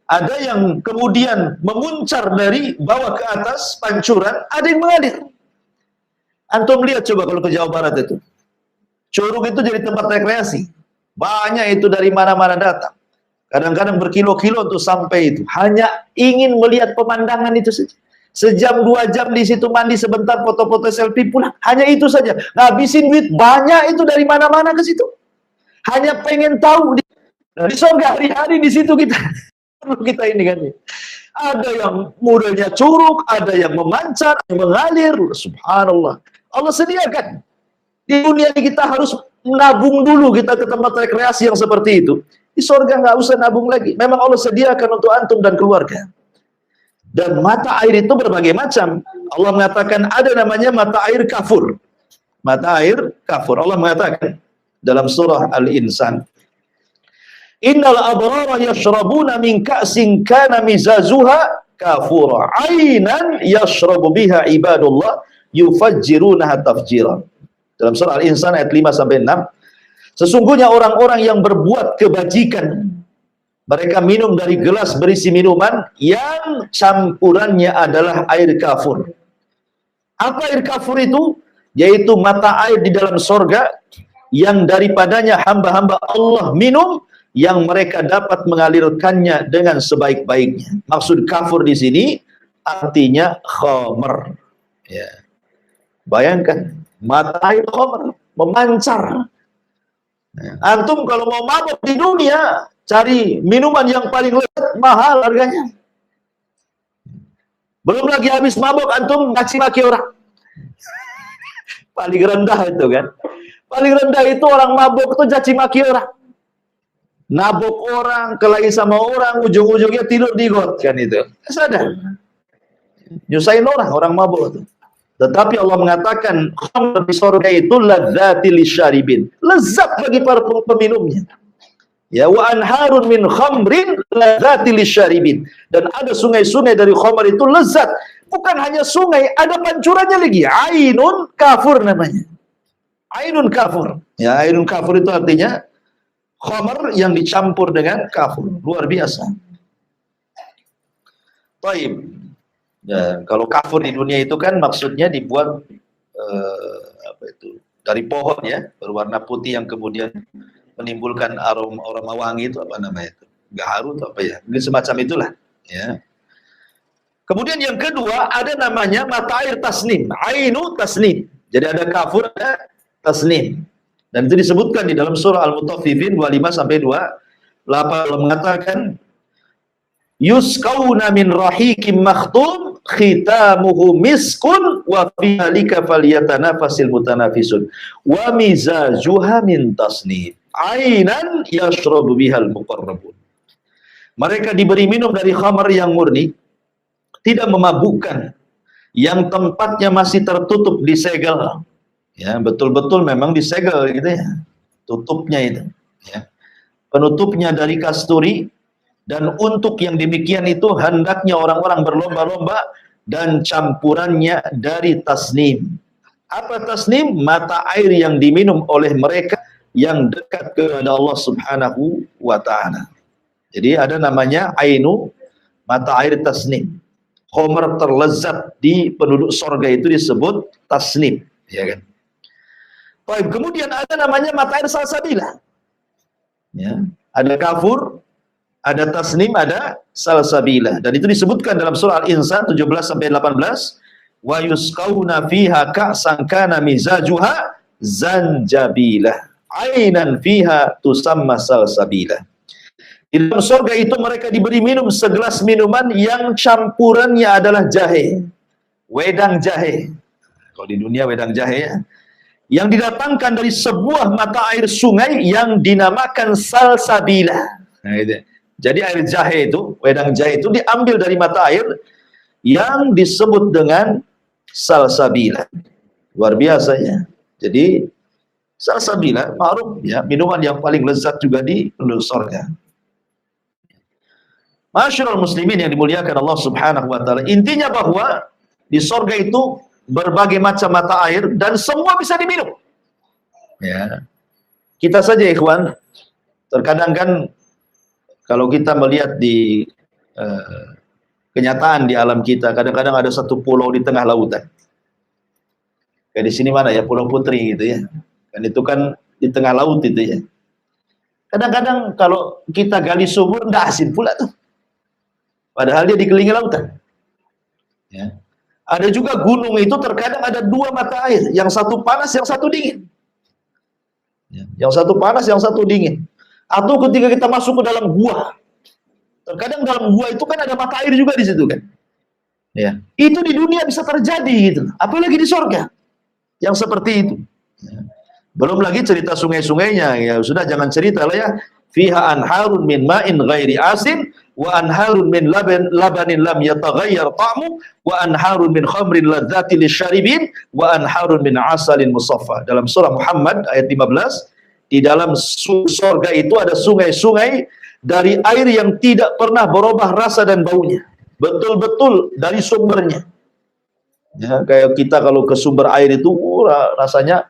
[SPEAKER 1] Ada yang kemudian memuncar dari bawah ke atas, pancuran, ada yang mengalir. Antum lihat coba kalau ke Jawa Barat itu. Curug itu jadi tempat rekreasi. Banyak itu dari mana-mana datang. Kadang-kadang berkilo-kilo untuk sampai itu. Hanya ingin melihat pemandangan itu saja. Sejam, 2 jam di situ mandi sebentar, foto-foto selfie pulang. Hanya itu saja. Ngabisin duit banyak itu dari mana-mana ke situ. Hanya pengen tahu. Di surga hari-hari di situ kita. Kita ini kan. Ada yang modelnya curug, ada yang memancar, yang mengalir. Subhanallah. Allah sediakan. Di dunia ini kita harus nabung dulu kita ke tempat rekreasi yang seperti itu. Di surga nggak usah nabung lagi. Memang Allah sediakan untuk antum dan keluarga. Dan mata air itu berbagai macam. Allah mengatakan ada namanya mata air kafur. Mata air kafur. Allah mengatakan dalam surah Al-Insan. Innal abrara yashrabuna min ka'sin kana mizazuha kafura. Ainan yashrabu biha ibadullah yufajjirunaha tafjiran. Dalam surah Al-Insan ayat 5 sampai 6. Sesungguhnya orang-orang yang berbuat kebajikan, mereka minum dari gelas berisi minuman yang campurannya adalah air kafur. Apa air kafur itu? Yaitu mata air di dalam sorga yang daripadanya hamba-hamba Allah minum, yang mereka dapat mengalirkannya dengan sebaik-baiknya. Maksud kafur di sini artinya khamr. Ya. Bayangkan mata air khamr memancar. Antum kalau mau mabuk di dunia, cari minuman yang paling lezat, mahal harganya. Belum lagi habis mabuk antum ngaci maki orang. Paling rendah itu kan. Paling rendah itu orang mabuk itu caci maki orang. Nabok orang, kelahi sama orang, ujung-ujungnya tidur di got kan itu. Sadar. Nyusahin orang mabuk itu. Tetapi Allah mengatakan khamr di surga itu ladzatil lisyaribin. Lezat bagi para peminumnya. Ya, wa anharun min khamrin ladzatil lisyaribin. Dan ada sungai-sungai dari khamr itu lezat. Bukan hanya sungai, ada pancurannya lagi. Ainun kafur namanya. Ainun kafur. Ya, ainun kafur itu artinya khamr yang dicampur dengan kafur. Luar biasa. Taib. Ya, kalau kafur di dunia itu kan maksudnya dibuat dari pohon ya, berwarna putih yang kemudian menimbulkan aroma wangi itu apa namanya itu? Gaharu atau apa ya? Mungkin semacam itulah, ya. Kemudian yang kedua ada namanya mata air tasnim, ainu tasnim. Jadi ada kafur, ada tasnim. Dan itu disebutkan di dalam surah Al-Mutaffifin 25 sampai 28 Allah mengatakan yusqauna min rahiqim makhtum khitamuhu miskun wa fi halika falyatanafasil mutanafisun wa mizajuha min tasnim ainan yashrabu bihal muqarrabun. Mereka diberi minum dari khamar yang murni, tidak memabukkan, yang tempatnya masih tertutup disegel. Ya, betul-betul memang disegel gitu ya. Tutupnya itu, ya. Penutupnya dari kasturi. Dan untuk yang demikian itu hendaknya orang-orang berlomba-lomba dan campurannya dari tasnim. Apa tasnim? Mata air yang diminum oleh mereka yang dekat kepada Allah Subhanahu wa ta'ala. Jadi ada namanya ainu, mata air tasnim. Khamr terlezat di penduduk sorga itu disebut tasnim, ya kan? Baik, kemudian ada namanya mata air salsabilah. Ya, ada kafur, ada tasnim, ada salsabilah. Dan itu disebutkan dalam surah Al-Insan 17 sampai 18. Wa yusqauna fiha ka'san kana mizajuha zanjabilah, ainan fiha tusamma salsabilah. Di dalam surga itu mereka diberi minum segelas minuman yang campurannya adalah jahe, wedang jahe. Kalau di dunia wedang jahe ya, yang didatangkan dari sebuah mata air sungai yang dinamakan salsabilah. Nah, itu. Jadi air jahe itu, wedang jahe itu diambil dari mata air yang disebut dengan salsabilah. Luar biasa ya. Jadi salsabilah ma'ruf ya, minuman yang paling lezat juga di penduduk surga. Masyarul muslimin yang dimuliakan Allah Subhanahu wa taala. Intinya bahwa di surga itu berbagai macam mata air dan semua bisa diminum. Ya. Kita saja ikhwan, terkadang kan kalau kita melihat di kenyataan di alam kita, kadang-kadang ada satu pulau di tengah lautan. Kayak di sini mana ya, Pulau Putri gitu ya. Dan itu kan di tengah laut itu ya. Kadang-kadang kalau kita gali sumur nggak asin pula tuh. Padahal dia dikelilingi lautan. Ya. Ada juga gunung itu terkadang ada dua mata air, yang satu panas, yang satu dingin. Ya. Yang satu panas, yang satu dingin. Atau ketika kita masuk ke dalam gua, terkadang dalam gua itu kan ada mata air juga di situ kan. Ya. Itu di dunia bisa terjadi gitu. Apalagi di surga yang seperti itu. Ya. Belum lagi cerita sungai-sungainya, ya sudah jangan cerita lah ya. Fiha anharun min ma'in ghairi asin wa anharun min labanin lam yataghayyar ta'mu wa anharun min khamrin ladzati lisyaribin wa anharun min asalin musaffa. Dalam surah Muhammad ayat 15, di dalam surga itu ada sungai-sungai dari air yang tidak pernah berubah rasa dan baunya. Betul-betul dari sumbernya. Ya, kayak kita kalau ke sumber air itu rasanya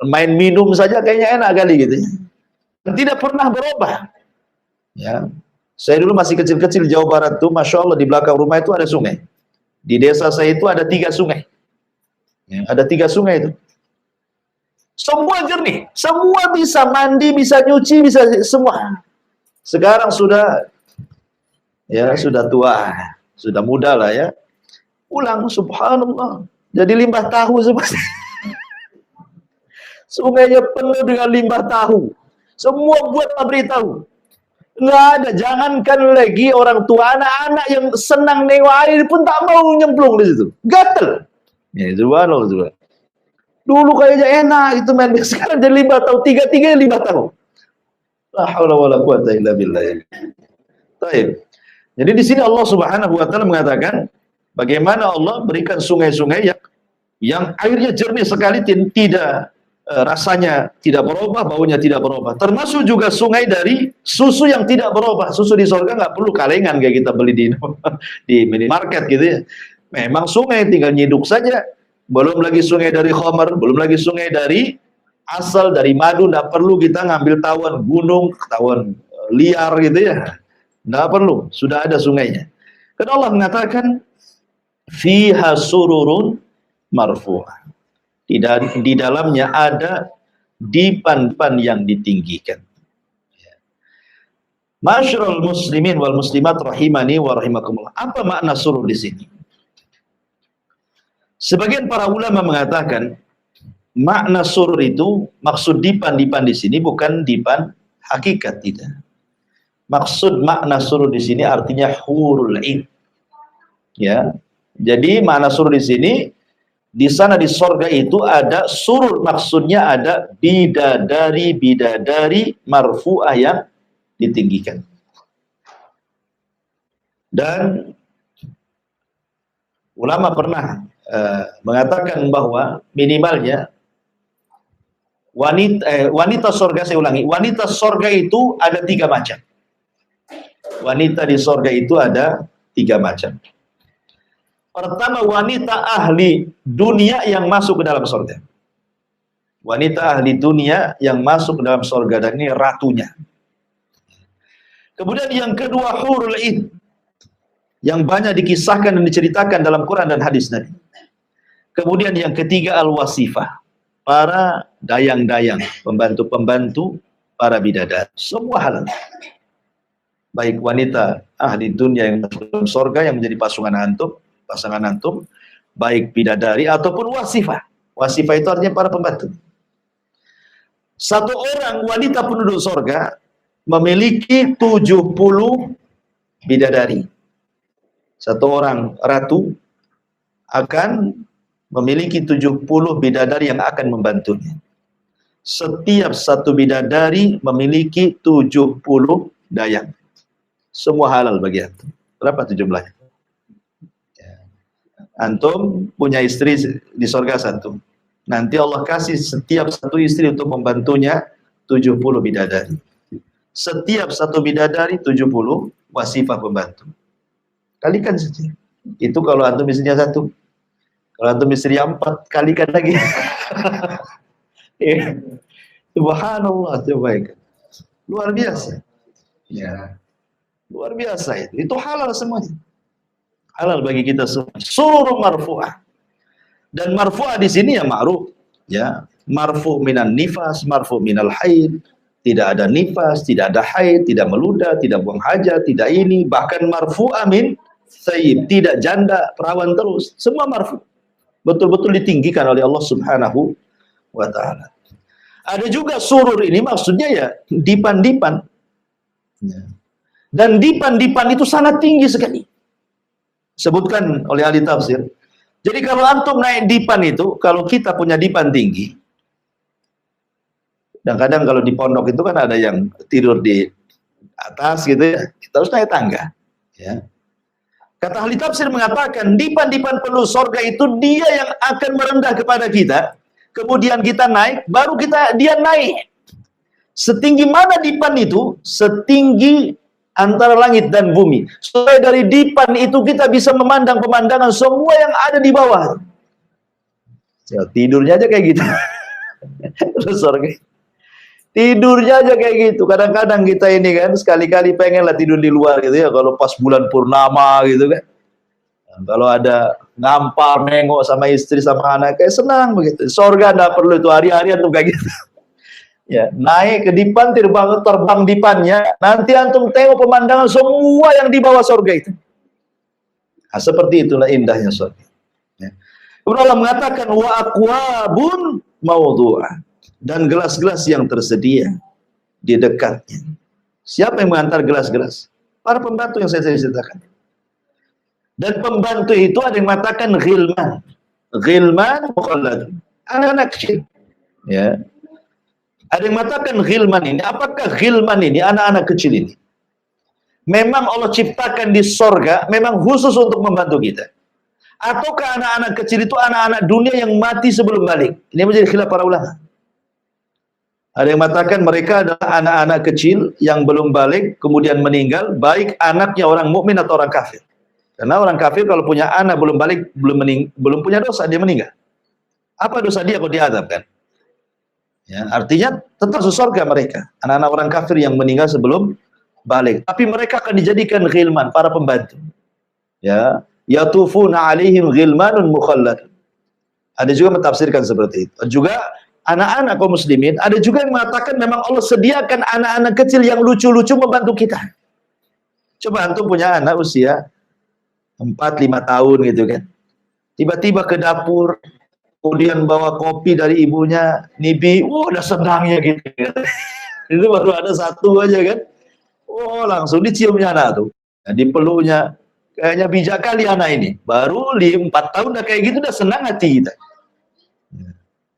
[SPEAKER 1] main minum saja kayaknya enak kali gitu. Dan tidak pernah berubah. Ya. Saya dulu masih kecil-kecil Jawa Barat tuh, Masya Allah di belakang rumah itu ada sungai. Di desa saya itu ada 3 sungai. Ya, ada 3 sungai itu. Semua jernih, semua bisa mandi, bisa nyuci, bisa semua. Sekarang sudah tua, sudah muda lah ya. Pulang, subhanallah, jadi limbah tahu seperti. Sungainya penuh dengan limbah tahu. Semua buat pabrik tahu. Nggak ada, jangankan lagi orang tua, anak-anak yang senang nengok air pun tak mau nyemplung di situ. Gatel. Ya, subhanallah juga. Dulu kayaknya enak itu main, sekarang jadi limbah tahu, 3-3 limbah tahu. La haula wala quwata illa billah. Baik. Jadi di sini Allah Subhanahu wa taala mengatakan bagaimana Allah berikan sungai-sungai yang airnya jernih sekali, tidak rasanya tidak berubah, baunya tidak berubah. Termasuk juga sungai dari susu yang tidak berubah. Susu di surga nggak perlu kalengan kayak kita beli di minimarket gitu ya. Memang sungai tinggal nyiduk saja. Belum lagi sungai dari khamar, belum lagi sungai dari asal dari madu, nggak perlu kita ngambil tawon gunung, tawon liar gitu ya. Nggak perlu, sudah ada sungainya. Karena Allah mengatakan fiha sururun marfu'ah. Di dalamnya ada dipan-dipan yang ditinggikan. Masyarul muslimin wal muslimat rahimani wa rahimakumullah. Apa makna surur di sini? Sebagian para ulama mengatakan makna surur itu, maksud dipan-dipan di sini bukan dipan hakikat, tidak. Maksud makna surur di sini artinya hurul ain. Ya. Jadi makna surur di sini, di sana di surga itu ada surur, maksudnya ada bidadari marfu'ah yang ditinggikan. Dan ulama pernah mengatakan bahwa minimalnya wanita surga, saya ulangi, wanita surga itu ada 3 macam. Wanita di surga itu ada 3 macam. Pertama, wanita ahli dunia yang masuk ke dalam surga. Wanita ahli dunia yang masuk ke dalam surga, dan ini ratunya. Kemudian yang kedua, hurul ain, yang banyak dikisahkan dan diceritakan dalam Quran dan hadis Nabi. Kemudian yang ketiga, al-wasifah, para dayang-dayang, pembantu-pembantu para bidadari. Semua halal. Baik wanita ahli dunia yang masuk dalam surga yang menjadi pasangan antum, baik bidadari ataupun wasifah. Wasifah itu artinya para pembantu. Satu orang wanita penduduk sorga memiliki 70 bidadari. Satu orang ratu akan memiliki 70 bidadari yang akan membantunya. Setiap satu bidadari memiliki 70 dayang. Semua halal bagi antum. Berapa tuh jumlahnya? Antum punya istri di sorga satu. Nanti Allah kasih setiap satu istri untuk membantunya 70 bidadari. Setiap satu bidadari 70 wasifah pembantu. Kalikan saja. Itu kalau antum istrinya satu. Kalau antum istri 4, kalikan lagi. Subhanallah, coba ya. Luar biasa. Ya. Luar biasa itu. Itu halal semuanya. Halal bagi kita semua. Surur marfu'ah. Dan marfu'ah di sini ya ma'ruf. Ya, marfu' minan nifas, marfu' minal haid. Tidak ada nifas, tidak ada haid, tidak meludah, tidak buang hajat, tidak ini. Bahkan marfu'ah min sayyib. Tidak janda, perawan terus. Semua marfu'. Betul-betul ditinggikan oleh Allah Subhanahu wa ta'ala. Ada juga surur ini maksudnya ya dipan-dipan. Ya. Dan dipan-dipan itu sangat tinggi sekali. Sebutkan oleh ahli tafsir. Jadi kalau antum naik dipan itu, kalau kita punya dipan tinggi, dan kadang kalau di pondok itu kan ada yang tidur di atas gitu ya, kita harus naik tangga. Ya. Kata ahli tafsir mengatakan, dipan-dipan penuh sorga itu dia yang akan merendah kepada kita, kemudian kita naik, baru dia naik. Setinggi mana dipan itu? Setinggi antara langit dan bumi. Supaya dari dipan itu kita bisa memandang pemandangan semua yang ada di bawah. Ya, tidurnya aja kayak gitu. Sorry. Tidurnya aja kayak gitu. Kadang-kadang kita ini kan sekali-kali pengen lah tidur di luar gitu ya. Kalau pas bulan purnama gitu kan. Kalau ada ngampar, nengok sama istri sama anak kayak senang begitu. Sorga enggak perlu itu hari-harian tuh kayak gitu. Ya, naik ke dipan, terbang dipannya, nanti antum tengok pemandangan semua yang di bawah surga itu. Nah, seperti itulah indahnya surga. Ya. Kemudian Allah mengatakan wa aqwabun mawdu'ah, dan gelas-gelas yang tersedia di dekatnya. Siapa yang mengantar gelas-gelas? Para pembantu yang saya ceritakan. Dan pembantu itu ada yang mengatakan ghilman. Ghilman mukhallad. Anak-anak kecil. Ya. Ada yang mengatakan ghilman ini, apakah ghilman ini, anak-anak kecil ini? Memang Allah ciptakan di sorga, memang khusus untuk membantu kita. Ataukah anak-anak kecil itu anak-anak dunia yang mati sebelum balik? Ini menjadi khilaf para ulama. Ada yang mengatakan mereka adalah anak-anak kecil yang belum balik, kemudian meninggal, baik anaknya orang mukmin atau orang kafir. Karena orang kafir kalau punya anak belum balik, belum punya dosa, dia meninggal. Apa dosa dia kalau diazabkan? Ya, artinya tetap surga mereka, anak-anak orang kafir yang meninggal sebelum balik. Tapi mereka akan dijadikan ghilman, para pembantu. Ya, yatufuna alaihim ghilmanun mukhallad. Ada juga mentafsirkan seperti itu. Juga anak-anak kaum muslimin, ada juga yang mengatakan memang Allah sediakan anak-anak kecil yang lucu-lucu membantu kita. Coba antum punya anak usia 4-5 tahun gitu kan. Tiba-tiba ke dapur, kemudian bawa kopi dari ibunya, Nibi, udah senangnya gitu. Itu baru ada satu aja kan. Langsung diciumnya anak tuh. Nah, dipeluknya, kayaknya bijak kali anak ini. Baru 4 tahun udah kayak gitu, udah senang hati kita.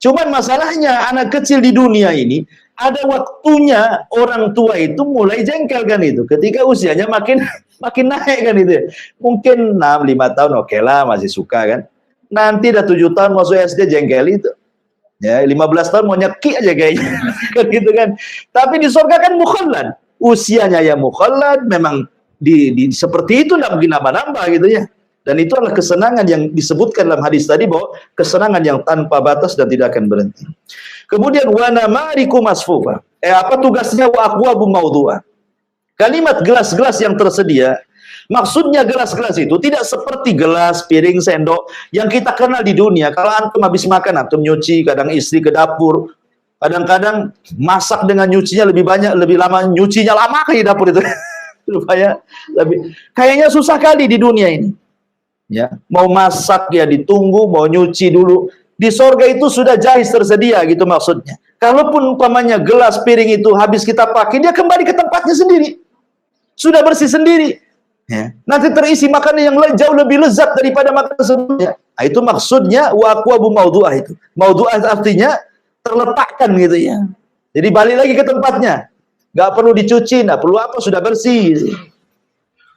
[SPEAKER 1] Cuman masalahnya anak kecil di dunia ini, ada waktunya orang tua itu mulai jengkel kan itu. Ketika usianya makin naik kan itu. Mungkin 6-5 tahun oke lah, masih suka kan. Nanti udah 7 tahun masuk SD jengkel itu. Ya, 15 tahun mau nyeki aja kayaknya. Kan gitu kan. Tapi di surga kan mukhallad. Usianya ya mukhallad, memang seperti itu enggak mungkin nambah-nambah gitu ya. Dan itu adalah kesenangan yang disebutkan dalam hadis tadi bahwa kesenangan yang tanpa batas dan tidak akan berhenti. Kemudian wa namariku masfufa. Apa tugasnya wa aqwabum mawdu'ah? Kalimat gelas-gelas yang tersedia, maksudnya gelas-gelas itu tidak seperti gelas, piring, sendok yang kita kenal di dunia. Kalau antum habis makan, antum nyuci, kadang istri ke dapur, kadang-kadang masak dengan nyucinya lebih banyak, lebih lama, nyucinya lama di dapur itu. Supaya lebih, kayaknya susah kali di dunia ini. Ya, mau masak ya ditunggu, mau nyuci dulu. Di sorga itu sudah jahis tersedia gitu maksudnya. Kalaupun umpamanya gelas piring itu habis kita pakai, dia kembali ke tempatnya sendiri. Sudah bersih sendiri. Ya. Nanti terisi makanan yang jauh lebih lezat daripada makanan sebelumnya. Nah, itu maksudnya wa aqwabu maudu'ah itu. Maudu'ah artinya terletakkan gitu ya. Jadi balik lagi ke tempatnya. Nggak perlu dicuci, nggak perlu apa, sudah bersih.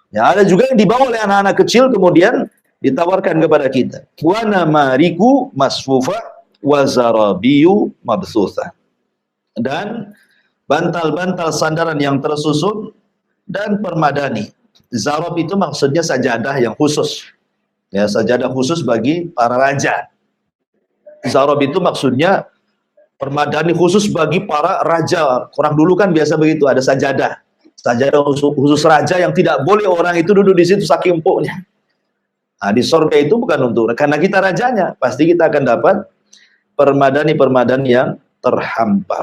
[SPEAKER 1] Ya, ada juga yang dibawa oleh anak-anak kecil kemudian ditawarkan kepada kita. Wa namariku masfufa wa zarabiyu mabsusa. Dan bantal-bantal sandaran yang tersusun dan permadani. Zarab itu maksudnya sajadah yang khusus. Ya, sajadah khusus bagi para raja. Zarab itu maksudnya permadani khusus bagi para raja. Orang dulu kan biasa begitu, ada sajadah. Sajadah khusus raja yang tidak boleh orang itu duduk di situ saking empuknya. Nah, di surga itu bukan untuk, karena kita rajanya, pasti kita akan dapat permadani-permadani yang terhampar.